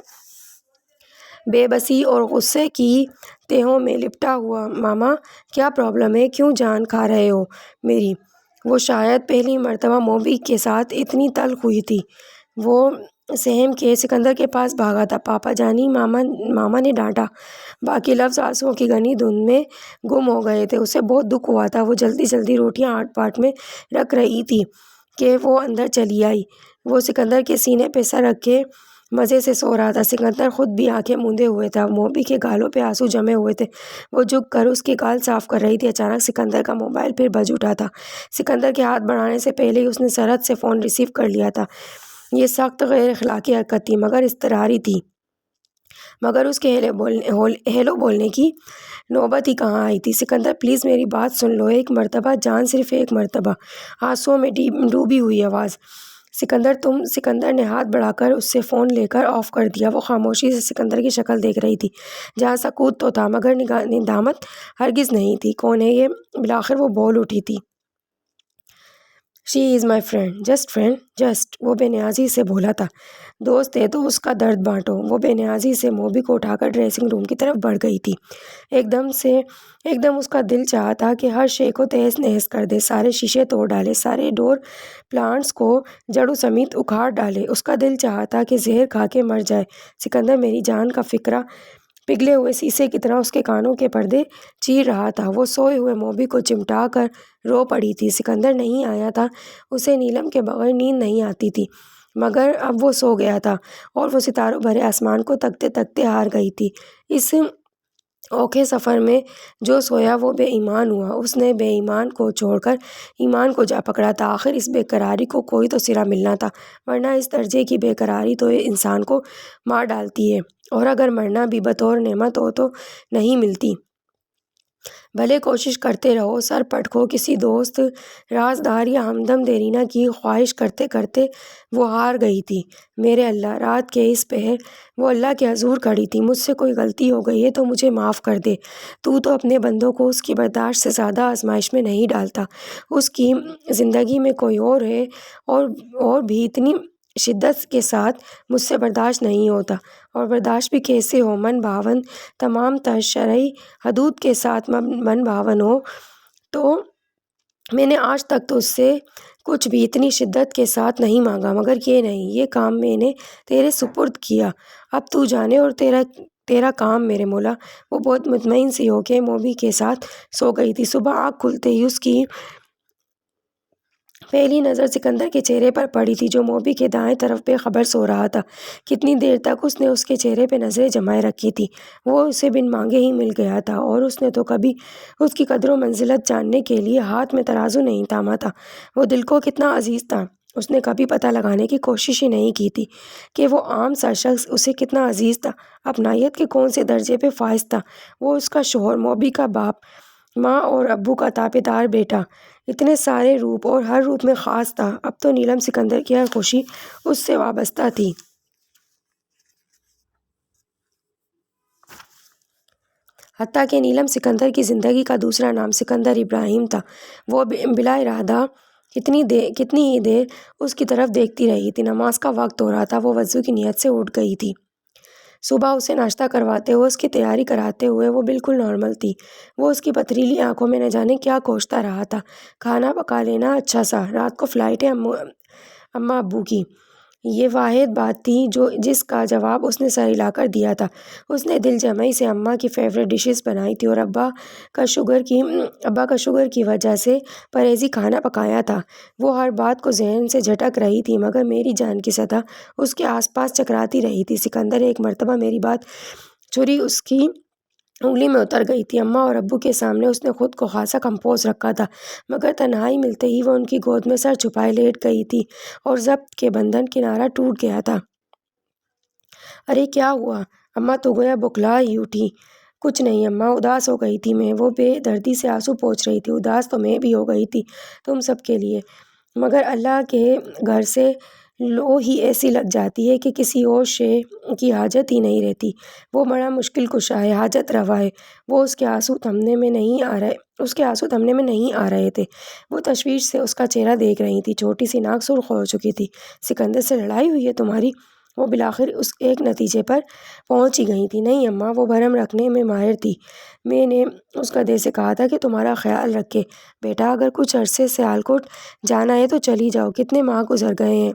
بے بسی اور غصے کی تہوں میں لپٹا ہوا۔ ماما کیا پرابلم ہے؟ کیوں جان کھا رہے ہو میری؟ وہ شاید پہلی مرتبہ موبی کے ساتھ اتنی تلخ ہوئی تھی۔ وہ سہم کے سکندر کے پاس بھاگا تھا۔ پاپا جانی، ماما نے ڈانٹا۔ باقی لفظ آنسوؤں کی گھنی دھند میں گم ہو گئے تھے۔ اسے بہت دکھ ہوا تھا۔ وہ جلدی روٹیاں آٹ پاٹ میں رکھ رہی تھی کہ وہ اندر چلی آئی۔ وہ سکندر کے سینے پہ سر رکھ کے مزے سے سو رہا تھا۔ سکندر خود بھی آنکھیں موندے ہوئے تھا۔ موبی کے گالوں پہ آنسو جمے ہوئے تھے۔ وہ جھک کر اس کے گال صاف کر رہی تھی۔ اچانک سکندر کا موبائل پھر بج اٹھا تھا۔ سکندر کے ہاتھ بڑھانے سے پہلے ہی اس نے سرحد سے فون ریسیو کر لیا تھا۔ یہ سخت غیر اخلاقی حرکت تھی مگر اضطراری تھی۔ مگر اس کے ہیلو بولنے کی نوبت ہی کہاں آئی تھی۔ سکندر پلیز میری بات سن لو، ایک مرتبہ جان، صرف ایک مرتبہ۔ آنسوؤں میں ڈوبی ہوئی آواز۔ سکندر نے ہاتھ بڑھا کر اس سے فون لے کر آف کر دیا۔ وہ خاموشی سے سکندر کی شکل دیکھ رہی تھی جہاں سکوت تو تھا مگر ندامت ہرگز نہیں تھی۔ کون ہے یہ؟ بالآخر وہ بول اٹھی تھی۔ She is my friend, just friend, just, وہ بے نیازی سے بولا تھا۔ دوست ہے تو اس کا درد بانٹو۔ وہ بے نیازی سے موبی کو اٹھا کر ڈریسنگ روم کی طرف بڑھ گئی تھی۔ ایک دم اس کا دل چاہا تھا کہ ہر شے کو تہس نہس کر دے، سارے شیشے توڑ ڈالے، سارے ڈور پلانٹس کو جڑوں سمیت اکھاڑ ڈالے۔ اس کا دل چاہا تھا کہ زہر کھا کے مر جائے۔ سکندر میری جان کا فقرہ پگھلے ہوئے شیشے کی طرح اس کے کانوں کے پردے چیر رہا تھا۔ وہ سوئے ہوئے موبی کو چمٹا کر رو پڑی تھی۔ سکندر نہیں آیا تھا، اسے نیلم کے بغیر نیند نہیں آتی تھی مگر اب وہ سو گیا تھا اور وہ ستاروں بھرے آسمان کو تکتے تکتے ہار گئی تھی۔ اس اوکھے سفر میں جو سویا وہ بے ایمان ہوا۔ اس نے بے ایمان کو چھوڑ کر ایمان کو جا پکڑا تھا۔ آخر اس بے قراری کو کوئی تو سرا ملنا تھا، ورنہ اس درجے کی بے قراری تو انسان کو مار ڈالتی ہے، اور اگر مرنا بھی بطور نعمت ہو تو نہیں ملتی۔ بھلے کوشش کرتے رہو، سر پٹکو، کسی دوست، رازدار یا ہمدم دیرینہ کی خواہش کرتے کرتے وہ ہار گئی تھی۔ میرے اللہ، رات کے اس پہر وہ اللہ کے حضور کھڑی تھی۔ مجھ سے کوئی غلطی ہو گئی ہے تو مجھے معاف کر دے۔ تو اپنے بندوں کو اس کی برداشت سے زیادہ آزمائش میں نہیں ڈالتا۔ اس کی زندگی میں کوئی اور ہے اور بھی اتنی شدت کے ساتھ مجھ سے برداشت نہیں ہوتا، اور برداشت بھی کیسے ہو، من بھاون، تمام تر شرعی حدود کے ساتھ من بھاون ہو۔ تو میں نے آج تک تو اس سے کچھ بھی اتنی شدت کے ساتھ نہیں مانگا، مگر یہ نہیں، یہ کام میں نے تیرے سپرد کیا، اب تو جانے، اور تیرا کام میرے مولا۔ وہ بہت مطمئن سی ہو کے موبی کے ساتھ سو گئی تھی۔ صبح آنکھ کھلتے ہی اس کی پہلی نظر سکندر کے چہرے پر پڑی تھی، جو موبی کے دائیں طرف بے خبر سو رہا تھا۔ کتنی دیر تک اس نے اس کے چہرے پہ نظریں جمائے رکھی تھی۔ وہ اسے بن مانگے ہی مل گیا تھا، اور اس نے تو کبھی اس کی قدر و منزلت جاننے کے لیے ہاتھ میں ترازو نہیں تھاما تھا۔ وہ دل کو کتنا عزیز تھا، اس نے کبھی پتہ لگانے کی کوشش ہی نہیں کی تھی کہ وہ عام سا شخص اسے کتنا عزیز تھا، اپنائیت کے کون سے درجے پہ فائز تھا۔ وہ اس کا شوہر، موبی کا باپ، ماں اور ابو کا تابع دار بیٹا، اتنے سارے روپ اور ہر روپ میں خاص تھا۔ اب تو نیلم سکندر کی ہر خوشی اس سے وابستہ تھی۔ حتیٰ کہ نیلم سکندر کی زندگی کا دوسرا نام سکندر ابراہیم تھا۔ وہ بلا ارادہ کتنی ہی دیر اس کی طرف دیکھتی رہی تھی۔ نماز کا وقت ہو رہا تھا، وہ وضو کی نیت سے اٹھ گئی تھی۔ صبح اسے ناشتہ کرواتے ہوئے، اس کی تیاری کراتے ہوئے وہ بالکل نارمل تھی۔ وہ اس کی پتھریلی آنکھوں میں نہ جانے کیا کوشتا رہا تھا۔ کھانا پکا لینا، اچھا سا، رات کو فلائٹ ہے اماں ابو کی، یہ واحد بات تھی جس کا جواب اس نے سر ہلا کر دیا تھا۔ اس نے دل جمعی سے اماں کی فیوریٹ ڈشز بنائی تھی، اور ابا کا شوگر کی وجہ سے پرہیزی کھانا پکایا تھا۔ وہ ہر بات کو ذہن سے جھٹک رہی تھی، مگر میری جان کی سطح اس کے آس پاس چکراتی رہی تھی۔ سکندر، ایک مرتبہ میری بات چھری اس کی انگلی میں اتر گئی تھی۔ اماں اور ابو کے سامنے اس نے خود کو خاصا کمپوز رکھا تھا، مگر تنہائی ملتے ہی وہ ان کی گود میں سر چھپائے لیٹ گئی تھی، اور ضبط کے بندھن کنارہ ٹوٹ گیا تھا۔ ارے کیا ہوا اماں؟ تو گویا بکلا ہی اٹھی۔ کچھ نہیں اماں، اداس ہو گئی تھی میں۔ وہ بے دردی سے آنسو پوچھ رہی تھی۔ اداس تو میں بھی ہو گئی تھی تم سب کے لیے، مگر اللہ کے گھر سے لو ہی ایسی لگ جاتی ہے کہ کسی اور شے کی حاجت ہی نہیں رہتی۔ وہ بڑا مشکل کشا ہے، حاجت روا ہے۔ وہ اس کے آنسو تھمنے میں نہیں آ رہے تھے۔ وہ تشویش سے اس کا چہرہ دیکھ رہی تھی۔ چھوٹی سی ناک سرخ ہو چکی تھی۔ سکندر سے لڑائی ہوئی ہے تمہاری؟ وہ بالآخر اس ایک نتیجے پر پہنچ ہی گئی تھی۔ نہیں اماں، وہ بھرم رکھنے میں ماہر تھی۔ میں نے اس کا دیر سے کہا تھا کہ تمہارا خیال رکھے۔ بیٹا، اگر کچھ عرصے سیالکوٹ جانا ہے تو چلی جاؤ، کتنے ماہ گزر گئے ہیں۔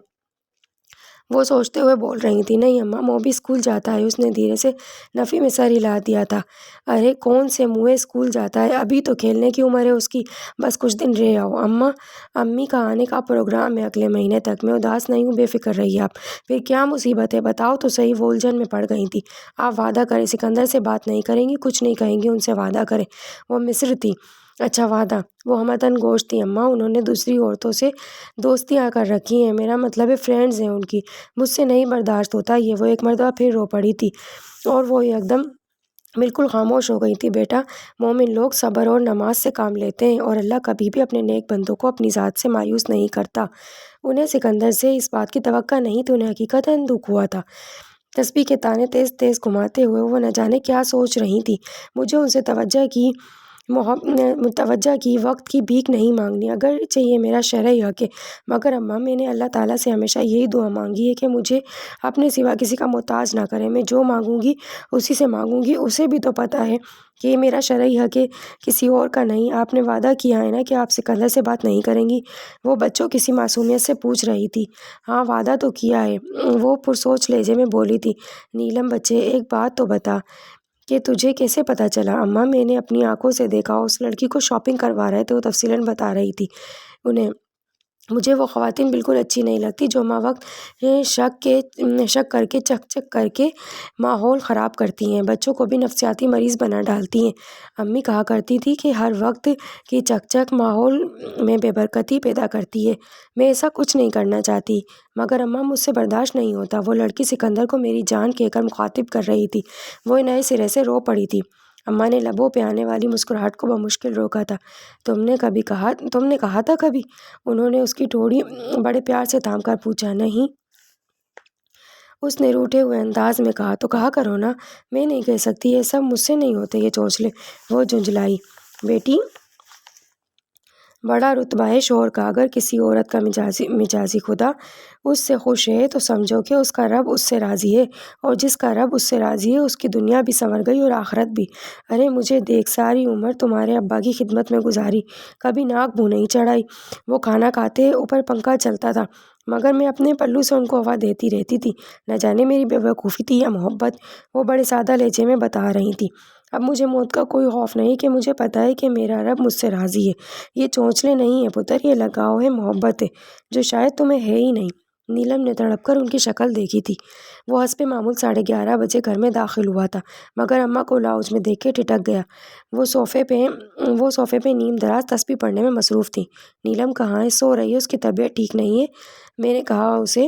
وہ سوچتے ہوئے بول رہی تھی۔ نہیں اماں، موبی اسکول جاتا ہے، اس نے دھیرے سے نفی میں سر ہلا دیا تھا۔ ارے کون سے منہ اسکول جاتا ہے، ابھی تو کھیلنے کی عمر ہے اس کی، بس کچھ دن رہ آؤ۔ امی کا آنے کا پروگرام ہے اگلے مہینے تک۔ میں اداس نہیں ہوں، بے فکر رہیے آپ۔ پھر کیا مصیبت ہے، بتاؤ تو صحیح۔ وہ الجھن میں پڑ گئی تھی۔ آپ وعدہ کریں سکندر سے بات نہیں کریں گی، کچھ نہیں کہیں گی، ان سے وعدہ کریں۔ وہ مصر تھی۔ اچھا وعدہ؟ وہ ہمدن گوش تھی اماں، انہوں نے دوسری عورتوں سے دوستیاں کر رکھی ہیں، میرا مطلب ہے فرینڈز ہیں ان کی، مجھ سے نہیں برداشت ہوتا یہ۔ وہ ایک مرتبہ پھر رو پڑی تھی، اور وہ ایک دم بالکل خاموش ہو گئی تھی۔ بیٹا، مومن لوگ صبر اور نماز سے کام لیتے ہیں، اور اللہ کبھی بھی اپنے نیک بندوں کو اپنی ذات سے مایوس نہیں کرتا۔ انہیں سکندر سے اس بات کی توقع نہیں تھی، انہیں حقیقتاً دکھ ہوا تھا۔ تسبیح کے تانے تیز تیز گھماتے ہوئے وہ نہ جانے کیا سوچ رہی تھی۔ مجھے ان سے توجہ کی وقت کی بھیک نہیں مانگنی، اگرچہ یہ میرا شرعی حق ہے، مگر اماں میں نے اللہ تعالیٰ سے ہمیشہ یہی دعا مانگی ہے کہ مجھے اپنے سوا کسی کا محتاج نہ کرے۔ میں جو مانگوں گی اسی سے مانگوں گی، اسے بھی تو پتہ ہے کہ یہ میرا شرعی حق ہے، کسی اور کا نہیں۔ آپ نے وعدہ کیا ہے نا کہ آپ سکندر سے بات نہیں کریں گی؟ وہ بچوں کسی معصومیت سے پوچھ رہی تھی۔ ہاں وعدہ تو کیا ہے، وہ پرسوچ لہجے میں بولی تھی۔ نیلم بچے، ایک بات تو بتا کہ تجھے کیسے پتہ چلا؟ اماں میں نے اپنی آنکھوں سے دیکھا، اس لڑکی کو شاپنگ کروا رہے تھے، وہ تفصیلاً بتا رہی تھی انہیں۔ مجھے وہ خواتین بالکل اچھی نہیں لگتی جو ماں وقت شک کر کے چک چک کر کے ماحول خراب کرتی ہیں، بچوں کو بھی نفسیاتی مریض بنا ڈالتی ہیں۔ امی کہا کرتی تھی کہ ہر وقت کی چک چک ماحول میں بے برکتی پیدا کرتی ہے۔ میں ایسا کچھ نہیں کرنا چاہتی، مگر اماں مجھ سے برداشت نہیں ہوتا۔ وہ لڑکی سکندر کو میری جان کہہ کر مخاطب کر رہی تھی۔ وہ نئے سرے سے رو پڑی تھی۔ اماں نے لبوں پہ آنے والی مسکراہٹ کو بمشکل روکا تھا۔ تم نے کہا تھا کبھی؟ انہوں نے اس کی ٹھوڑی بڑے پیار سے تھام کر پوچھا۔ نہیں، اس نے روٹھے ہوئے انداز میں کہا۔ تو کہا کرو نا۔ میں نہیں کہہ سکتی، یہ سب مجھ سے نہیں ہوتے یہ چونچلے، وہ جھنجھلائی۔ بیٹی، بڑا رتبہ ہے شوہر کا، اگر کسی عورت کا مجازی خدا اس سے خوش ہے تو سمجھو کہ اس کا رب اس سے راضی ہے، اور جس کا رب اس سے راضی ہے اس کی دنیا بھی سنور گئی اور آخرت بھی۔ ارے مجھے دیکھ، ساری عمر تمہارے ابا کی خدمت میں گزاری، کبھی ناک منہ نہیں چڑھائی۔ وہ کھانا کھاتے، اوپر پنکھا چلتا تھا، مگر میں اپنے پلو سے ان کو ہوا دیتی رہتی تھی۔ نہ جانے میری بے وقوفی تھی یا محبت، وہ بڑے سادہ لہجے میں بتا رہی تھی۔ اب مجھے موت کا کوئی خوف نہیں کہ مجھے پتہ ہے کہ میرا رب مجھ سے راضی ہے۔ یہ چونچلے نہیں ہیں پتر، یہ لگاؤ ہے، محبت ہے، جو شاید تمہیں ہے ہی نہیں۔ نیلم نے تڑپ کر ان کی شکل دیکھی تھی۔ وہ حسب معمول 11:30 بجے گھر میں داخل ہوا تھا، مگر اماں کو لاؤنج میں دیکھ کے ٹھٹک گیا۔ وہ صوفے پہ نیم دراز تسبیح پڑھنے میں مصروف تھی۔ نیلم کہاں ہے؟ سو رہی ہے، اس کی طبیعت ٹھیک نہیں ہے، میں نے کہا اسے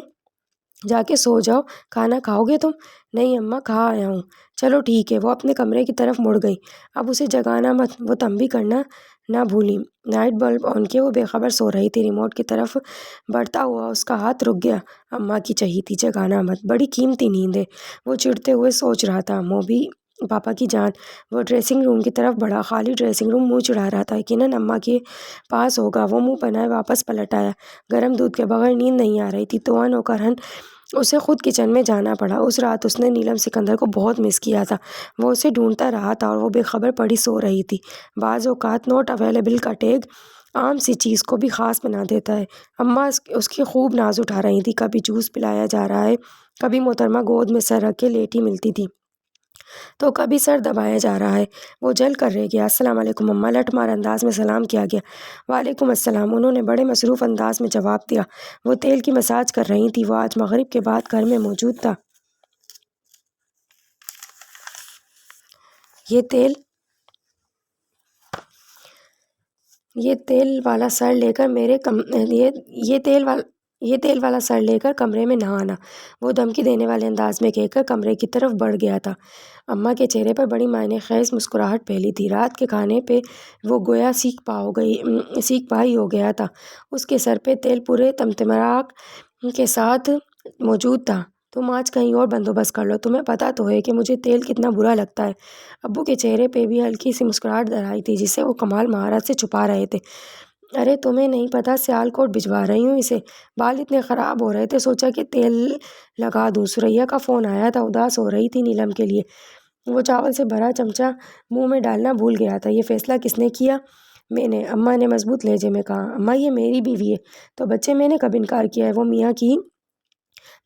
جا کے سو جاؤ۔ کھانا کھاؤ گے تم؟ نہیں اماں، کھا آیا ہوں۔ چلو ٹھیک ہے۔ وہ اپنے کمرے کی طرف مڑ گئی۔ اب اسے جگانا مت، وہ تنبیہ کرنا نہ بھولی۔ نائٹ بلب آن کیے وہ بے خبر سو رہی تھی۔ ریموٹ کی طرف بڑھتا ہوا اس کا ہاتھ رک گیا۔ اماں کی چہیتی، جگانا مت، بڑی قیمتی نیند ہے، وہ چڑھتے ہوئے سوچ رہا تھا۔ موبی پاپا کی جان۔ وہ ڈریسنگ روم کی طرف بڑھا، خالی ڈریسنگ روم، منہ چڑھا رہا تھا، یقیناً اماں کے پاس ہوگا۔ وہ منہ بنائے واپس پلٹ آیا۔ گرم دودھ کے بغیر نیند نہیں آ رہی تھی۔ تواں نوکرہن اسے خود کچن میں جانا پڑا۔ اس رات اس نے نیلم سکندر کو بہت مس کیا تھا۔ وہ اسے ڈھونڈتا رہا تھا اور وہ بے خبر پڑی سو رہی تھی۔ بعض اوقات نوٹ اویلیبل کا ٹیگ عام سی چیز کو بھی خاص بنا دیتا ہے۔ اماں اس کی خوب ناز اٹھا رہی تھی، کبھی جوس پلایا جا رہا ہے، کبھی محترمہ گود میں سر رکھ کے لیٹی ملتی تھی، تو کبھی سر دبایا جا رہا ہے۔ وہ جل کر رہ گیا۔ السلام علیکم اماں، لٹ مار انداز میں سلام کیا گیا۔ وعلیکم السلام، انہوں نے بڑے مصروف انداز میں جواب دیا۔ وہ تیل کی مساج کر رہی تھی۔ وہ آج مغرب کے بعد گھر میں موجود تھا۔ یہ تیل والا سر لے کر کمرے میں نہ آنا، وہ دھمکی دینے والے انداز میں کہہ کر کمرے کی طرف بڑھ گیا تھا۔ اماں کے چہرے پر بڑی معنی خیز مسکراہٹ پھیلی تھی۔ رات کے کھانے پہ وہ گویا سیکھ پا ہی ہو گیا تھا۔ اس کے سر پہ تیل پورے تمتمراک کے ساتھ موجود تھا۔ تم آج کہیں اور بندوبست کر لو، تمہیں پتہ تو ہے کہ مجھے تیل کتنا برا لگتا ہے۔ ابو کے چہرے پہ بھی ہلکی سی مسکراہٹ در آئی تھی، جسے وہ کمال مہارت سے چھپا رہے تھے۔ ارے تمہیں نہیں پتہ، سیال کوٹ بھجوا رہی ہوں اسے، بال اتنے خراب ہو رہے تھے، سوچا کہ تیل لگا دوں۔ سریا کا فون آیا تھا، اداس ہو رہی تھی نیلم کے لیے۔ وہ چاول سے بھرا چمچہ منہ میں ڈالنا بھول گیا تھا۔ یہ فیصلہ کس نے کیا؟ میں نے، اماں نے مضبوط لہجے میں کہا۔ اماں یہ میری بیوی ہے تو بچے، میں نے کب انکار کیا ہے؟ وہ میاں کی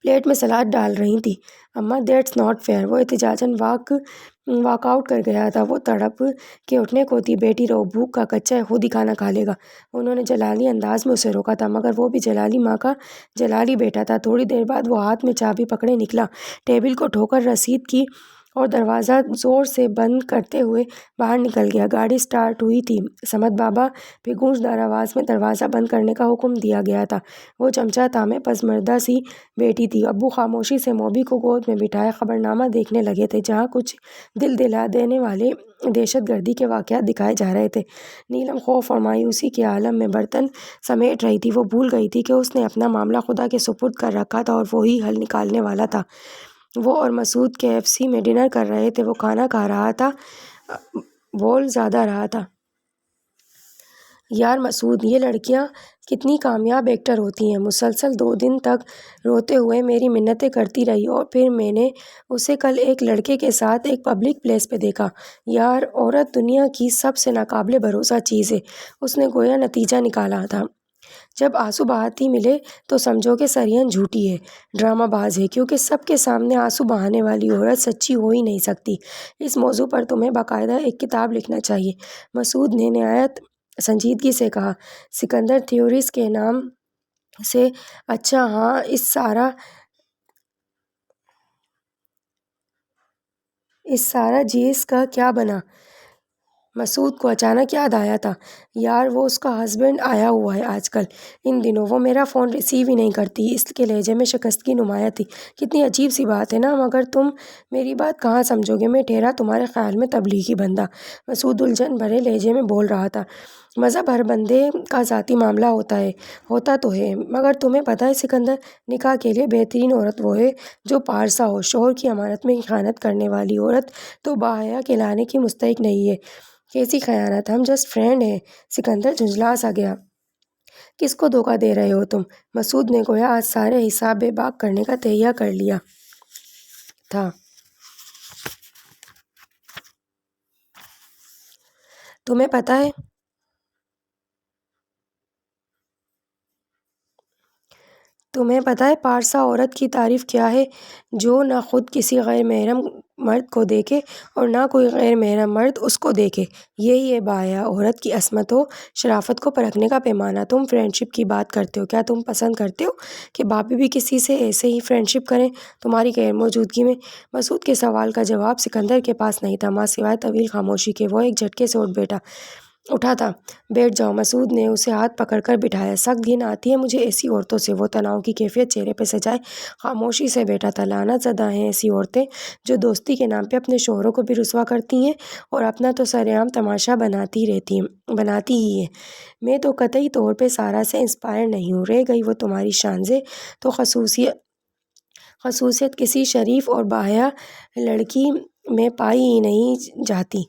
پلیٹ میں سلاد ڈال رہی تھی۔ اماں دیٹس ناٹ فیئر، وہ احتجاجاً واک آؤٹ کر گیا تھا۔ وہ تڑپ کے اٹھنے کو تھی۔ بیٹی رہو، بھوک کا کچا ہے، خود ہی کھانا کھا لے گا۔ انہوں نے جلالی انداز میں اسے روکا تھا، مگر وہ بھی جلالی ماں کا جلالی بیٹا تھا۔ تھوڑی دیر بعد وہ ہاتھ میں چابی پکڑے نکلا، ٹیبل کو ٹھوکر رسید کی اور دروازہ زور سے بند کرتے ہوئے باہر نکل گیا۔ گاڑی سٹارٹ ہوئی تھی۔ سمت بابا پہ گونجدار آواز میں دروازہ بند کرنے کا حکم دیا گیا تھا۔ وہ چمچہ تھامے پسماندہ سی بیٹھی تھی۔ ابو خاموشی سے موبی کو گود میں بٹھائے خبرنامہ دیکھنے لگے تھے، جہاں کچھ دل دہلا دینے والے دہشت گردی کے واقعات دکھائے جا رہے تھے۔ نیلم خوف اور مایوسی کے عالم میں برتن سمیٹ رہی تھی۔ وہ بھول گئی تھی کہ اس نے اپنا معاملہ خدا کے سپرد کر رکھا تھا اور وہی حل نکالنے والا تھا۔ وہ اور مسعود KFC میں ڈنر کر رہے تھے۔ وہ کھانا کھا رہا تھا، بول زیادہ رہا تھا۔ یار مسعود، یہ لڑکیاں کتنی کامیاب ایکٹر ہوتی ہیں۔ مسلسل 2 دن تک روتے ہوئے میری منتیں کرتی رہی، اور پھر میں نے اسے کل ایک لڑکے کے ساتھ ایک پبلک پلیس پہ دیکھا۔ یار، عورت دنیا کی سب سے ناقابل بھروسہ چیز ہے، اس نے گویا نتیجہ نکالا تھا۔ جب آنسو بہاتی ملے تو سمجھو کہ سرین جھوٹی ہے، ڈرامہ باز ہے، کیونکہ سب کے سامنے آنسو بہانے والی عورت سچی ہو ہی نہیں سکتی۔ اس موضوع پر تمہیں باقاعدہ ایک کتاب لکھنا چاہیے، مسعود نے نہایت سنجیدگی سے کہا۔ سکندر تھیوریز کے نام سے؟ اچھا ہاں، اس سارا جیس کا کیا بنا؟ مسعود کو اچانک یاد آیا تھا، یار وہ اس کا ہسبینڈ آیا ہوا ہے آج کل ان دنوں، وہ میرا فون ریسیو ہی نہیں کرتی۔ اس کے لہجے میں شکستگی نمایاں تھی۔ کتنی عجیب سی بات ہے نا، مگر تم میری بات کہاں سمجھو گے؟ میں ٹھہرا، تمہارے خیال میں تبلیغی بندہ؟ مسعود الجھن بھرے لہجے میں بول رہا تھا، مذہب ہر بندے کا ذاتی معاملہ ہوتا تو ہے، مگر تمہیں پتہ ہے سکندر، نکاح کے لیے بہترین عورت وہ ہے جو پارسا ہو۔ شوہر کی امانت میں خیانت کرنے والی عورت تو باحیا کہلانے کی مستحق نہیں ہے۔ کیسی خیانت؟ ہم جسٹ فرینڈ ہیں۔ سکندر جھنجھلا سا گیا۔ کس کو دھوکہ دے رہے ہو تم؟ مسعود نے گویا آج سارے حساب بے باک کرنے کا تہیہ کر لیا تھا۔ تمہیں پتہ ہے پارسا عورت کی تعریف کیا ہے؟ جو نہ خود کسی غیر محرم مرد کو دیکھے اور نہ کوئی غیر محرم مرد اس کو دیکھے، یہی ہے باحیا عورت کی عصمت و شرافت کو پرکھنے کا پیمانہ۔ تم فرینڈشپ کی بات کرتے ہو، کیا تم پسند کرتے ہو کہ باپی بھی کسی سے ایسے ہی فرینڈشپ کریں تمہاری غیر موجودگی میں؟ مسعود کے سوال کا جواب سکندر کے پاس نہیں تھا، ماں سوائے طویل خاموشی کے۔ وہ ایک جھٹکے سے اٹھا تھا۔ بیٹھ جاؤ۔ مسعود نے اسے ہاتھ پکڑ کر بٹھایا۔ سخت گھن آتی ہے مجھے ایسی عورتوں سے۔ وہ تناؤ کی کیفیت چہرے پہ سجائے خاموشی سے بیٹھا تھا۔ لعنت زدہ ہیں ایسی عورتیں جو دوستی کے نام پہ اپنے شوہروں کو بھی رسوا کرتی ہیں اور اپنا تو سر عام تماشا بناتی ہی ہیں۔ میں تو قطعی طور پہ سارا سے انسپائر نہیں ہوں۔ رہ گئی وہ تمہاری شانزیں تو خصوصیت کسی شریف اور باحیا لڑکی میں پائی ہی نہیں جاتی۔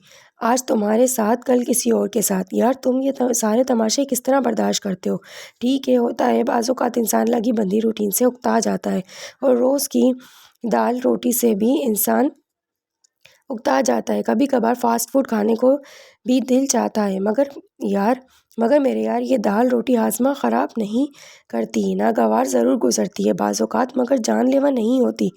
آج تمہارے ساتھ، کل کسی اور کے ساتھ۔ یار تم یہ سارے تماشے کس طرح برداشت کرتے ہو؟ ٹھیک ہے، ہوتا ہے، بعض اوقات انسان لگی بندھی روٹین سے اکتا جاتا ہے، اور روز کی دال روٹی سے بھی انسان اکتا جاتا ہے۔ کبھی کبھار فاسٹ فوڈ کھانے کو بھی دل چاہتا ہے، مگر میرے یار یہ دال روٹی ہاضمہ خراب نہیں کرتی، ناگوار ضرور گزرتی ہے بعض اوقات، مگر جان لیوا نہیں ہوتی۔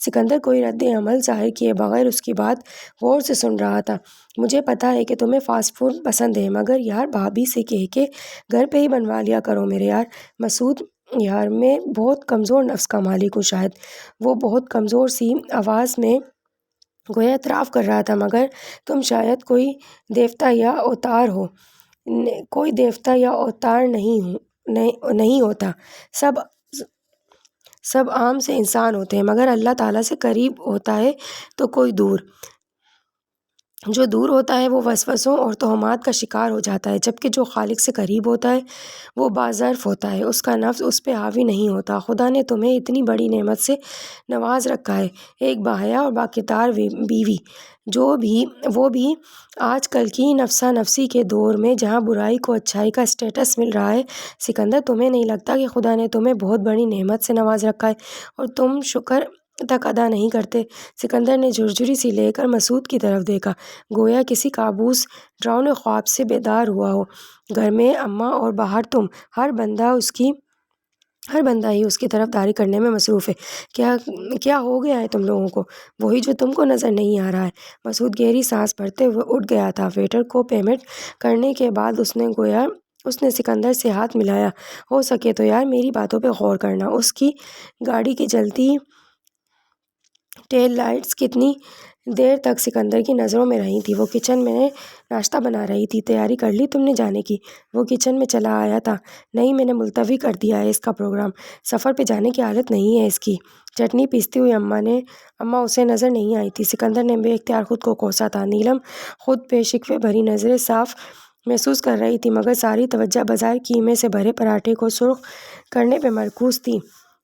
سکندر کوئی رد عمل ظاہر کیے بغیر اس کی بات غور سے سن رہا تھا۔ مجھے پتا ہے کہ تمہیں فاسٹ فوڈ پسند ہے، مگر یار بھابھی سے کہہ کے گھر پہ ہی بنوا لیا کرو میرے یار۔ مسعود، یار میں بہت کمزور نفس کا مالک ہوں شاید۔ وہ بہت کمزور سی آواز میں گویا اعتراف کر رہا تھا، مگر تم شاید کوئی دیوتا یا اوتار ہو۔ کوئی دیوتا یا اوتار نہیں ہوتا، سب عام سے انسان ہوتے ہیں، مگر اللہ تعالیٰ سے قریب ہوتا ہے تو کوئی دور۔ جو دور ہوتا ہے وہ وسوسوں اور توہمات کا شکار ہو جاتا ہے، جبکہ جو خالق سے قریب ہوتا ہے وہ باظرف ہوتا ہے، اس کا نفس اس پہ حاوی نہیں ہوتا۔ خدا نے تمہیں اتنی بڑی نعمت سے نواز رکھا ہے، ایک باحیا اور باکردار بیوی، وہ بھی آج کل کی نفسا نفسی کے دور میں جہاں برائی کو اچھائی کا اسٹیٹس مل رہا ہے۔ سکندر، تمہیں نہیں لگتا کہ خدا نے تمہیں بہت بڑی نعمت سے نواز رکھا ہے اور تم شکر تک ادا نہیں کرتے؟ سکندر نے جھرجھری سی لے کر مسعود کی طرف دیکھا، گویا کسی کابوس ڈراؤنے خواب سے بیدار ہوا ہو۔ گھر میں اماں اور باہر تم، ہر بندہ ہی اس کی طرف داری کرنے میں مصروف ہے۔ کیا ہو گیا ہے تم لوگوں کو؟ وہی جو تم کو نظر نہیں آ رہا ہے۔ مسعود گہری سانس بھرتے ہوئے اٹھ گیا تھا۔ ویٹر کو پیمنٹ کرنے کے بعد اس نے سکندر سے ہاتھ ملایا۔ ہو سکے تو یار میری باتوں پہ غور کرنا۔ اس کی گاڑی کی جلتی ٹیل لائٹس کتنی دیر تک سکندر کی نظروں میں رہی تھی۔ وہ کچن میں ناشتہ بنا رہی تھی۔ تیاری کر لی تم نے جانے کی؟ وہ کچن میں چلا آیا تھا۔ نہیں، میں نے ملتوی کر دیا ہے اس کا پروگرام، سفر پہ جانے کی حالت نہیں ہے اس کی۔ چٹنی پیستی ہوئی اماں اسے نظر نہیں آئی تھی۔ سکندر نے بے اختیار خود کو کوسا تھا۔ نیلم خود پہ شکوے بھری نظریں صاف محسوس کر رہی تھی، مگر ساری توجہ بظاہر قیمے سے بھرے پراٹھے کو سرخ کرنے پہ مرکوز تھی۔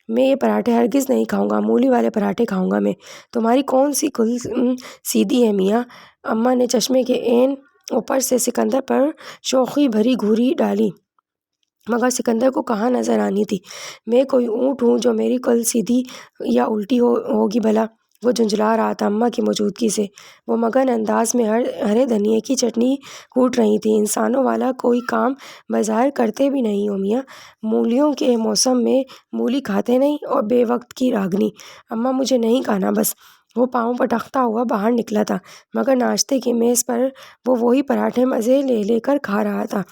میں یہ پراٹھے ہرگز نہیں کھاؤں گا، مولی والے پراٹھے کھاؤں گا میں۔ تمہاری کون سی کل سیدھی ہے میاں؟ اماں نے چشمے کے عین اوپر سے سکندر پر شوخی بھری گھوری ڈالی، مگر سکندر کو کہاں نظر آنی تھی۔ میں کوئی اونٹ ہوں جو میری کل سیدھی یا الٹی ہوگی بھلا؟ وہ جھنجھلا رہا تھا اماں کی موجودگی سے۔ وہ مگن انداز میں ہرے دھنیے کی چٹنی کوٹ رہی تھی۔ انسانوں والا کوئی کام بظاہر کرتے بھی نہیں ہو میاں، مولیوں کے موسم میں مولی کھاتے نہیں، اور بے وقت کی راگنی۔ اماں مجھے نہیں کھانا بس۔ وہ پاؤں پٹکتا ہوا باہر نکلا تھا، مگر ناشتے کی میز پر وہ وہی پراٹھے مزے لے لے کر کھا رہا تھا۔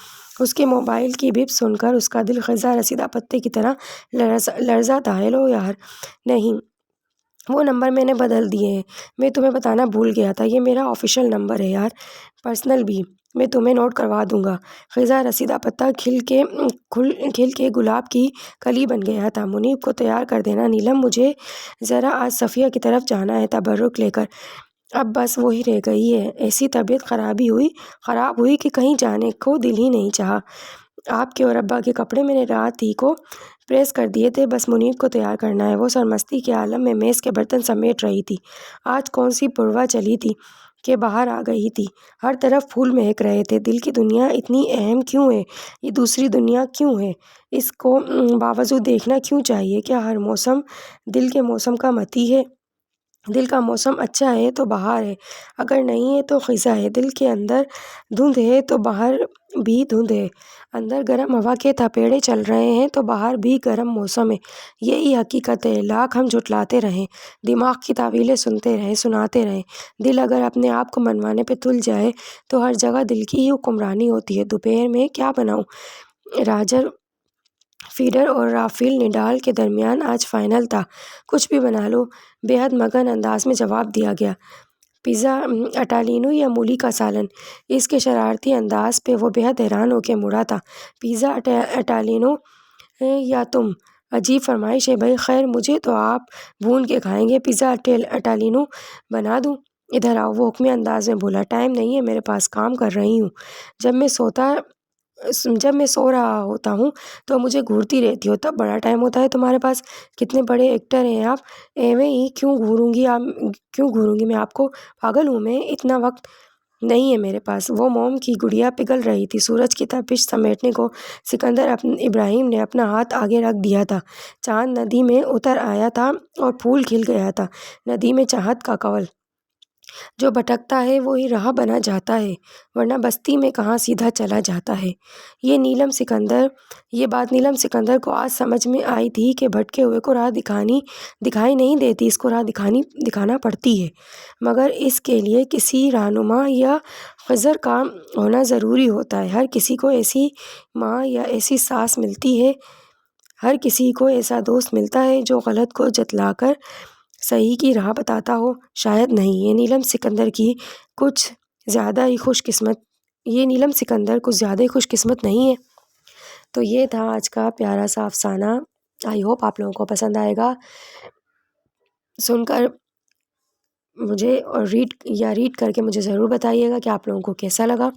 اس کے موبائل کی بپ سن کر اس کا دل خزاں رسیدہ پتے کی طرح لرزا تھا۔ ہیلو یار، نہیں وہ نمبر میں نے بدل دیے ہیں، میں تمہیں بتانا بھول گیا تھا، یہ میرا آفیشل نمبر ہے یار، پرسنل بھی۔ میں تمہیں نوٹ کروا دوں گا۔ خزاں رسیدہ پتہ کھل کے گلاب کی کلی بن گیا تھا۔ منیب کو تیار کر دینا نیلم، مجھے ذرا آج صفیہ کی طرف جانا ہے تبرک لے کر۔ اب بس وہی رہ گئی ہے۔ ایسی طبیعت خراب ہوئی کہ کہیں جانے کو دل ہی نہیں چاہا۔ آپ کے اور ابا کے کپڑے میں نے رات ہی کو پریس کر دیے تھے، بس منیب کو تیار کرنا ہے۔ وہ سرمستی کے عالم میں میز کے برتن سمیٹ رہی تھی۔ آج کون سی پروا چلی تھی کہ باہر آ گئی تھی۔ ہر طرف پھول مہک رہے تھے۔ دل کی دنیا اتنی اہم کیوں ہے؟ یہ دوسری دنیا کیوں ہے؟ اس کو باوضو دیکھنا کیوں چاہیے؟ کیا ہر موسم دل کے موسم کا متی ہے؟ دل کا موسم اچھا ہے تو بہار ہے، اگر نہیں ہے تو خزاں ہے۔ دل کے اندر دھند ہے تو باہر بھی دھند ہے۔ اندر گرم ہوا کے تھپیڑے چل رہے ہیں تو باہر بھی گرم موسم ہے۔ یہی حقیقت ہے۔ لاکھ ہم جھٹلاتے رہیں، دماغ کی تعویلیں سناتے رہیں، دل اگر اپنے آپ کو منوانے پہ تل جائے تو ہر جگہ دل کی ہی حکمرانی ہوتی ہے۔ دوپہر میں کیا بناؤں؟ راجر فیڈر اور رافیل نڈال کے درمیان آج فائنل تھا۔ کچھ بھی بنا لو، بے حد مگن انداز میں جواب دیا گیا۔ پیزا اٹالینو یا مولی کا سالن؟ اس کے شرارتی انداز پہ وہ بے حد حیران ہو کے مڑا تھا۔ پیزا اٹالینو یا تم؟ عجیب فرمائش ہے بھائی۔ خیر، مجھے تو آپ بھون کے کھائیں گے۔ پیزا اٹالینو بنا دوں؟ ادھر آؤ، وہ حکمی انداز میں بولا۔ ٹائم نہیں ہے میرے پاس، کام کر رہی ہوں۔ جب میں سو رہا ہوتا ہوں تو مجھے گھورتی رہتی ہو، تب بڑا ٹائم ہوتا ہے تمہارے پاس۔ کتنے بڑے ایکٹر ہیں آپ۔ ایویں ہی کیوں گھوروں گی میں آپ کو؟ پاگل ہوں میں؟ اتنا وقت نہیں ہے میرے پاس۔ وہ موم کی گڑیا پگھل رہی تھی۔ سورج کی تپش سمیٹنے کو سکندر ابراہیم نے اپنا ہاتھ آگے رکھ دیا تھا۔ چاند ندی میں اتر آیا تھا اور پھول کھل گیا تھا۔ ندی میں چاہت کا کنول جو بھٹکتا ہے وہی راہ بنا جاتا ہے، ورنہ بستی میں کہاں سیدھا چلا جاتا ہے۔ یہ بات نیلم سکندر کو آج سمجھ میں آئی تھی کہ بھٹکے ہوئے کو راہ دکھائی نہیں دیتی، اس کو راہ دکھانا پڑتی ہے۔ مگر اس کے لیے کسی رہنما یا خضر کا ہونا ضروری ہوتا ہے۔ ہر کسی کو ایسی ماں یا ایسی ساس ملتی ہے، ہر کسی کو ایسا دوست ملتا ہے جو غلط کو جتلا کر صحیح کی راہ بتاتا ہو؟ شاید نہیں۔ یہ نیلم سکندر کچھ زیادہ ہی خوش قسمت نہیں ہے۔ تو یہ تھا آج کا پیارا سا افسانہ۔ آئی ہوپ آپ لوگوں کو پسند آئے گا۔ سن کر مجھے اور ریڈ کر کے مجھے ضرور بتائیے گا کہ آپ لوگوں کو کیسا لگا،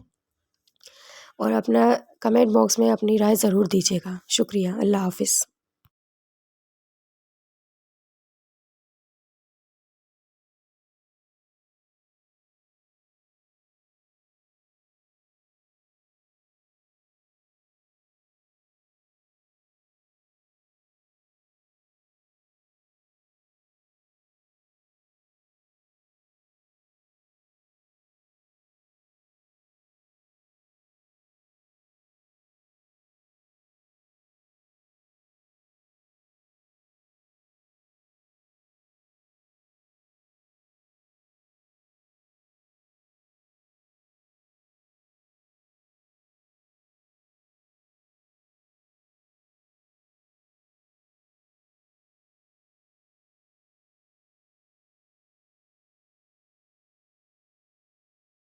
اور اپنا کمنٹ باکس میں اپنی رائے ضرور دیجیے گا۔ شکریہ۔ اللہ حافظ۔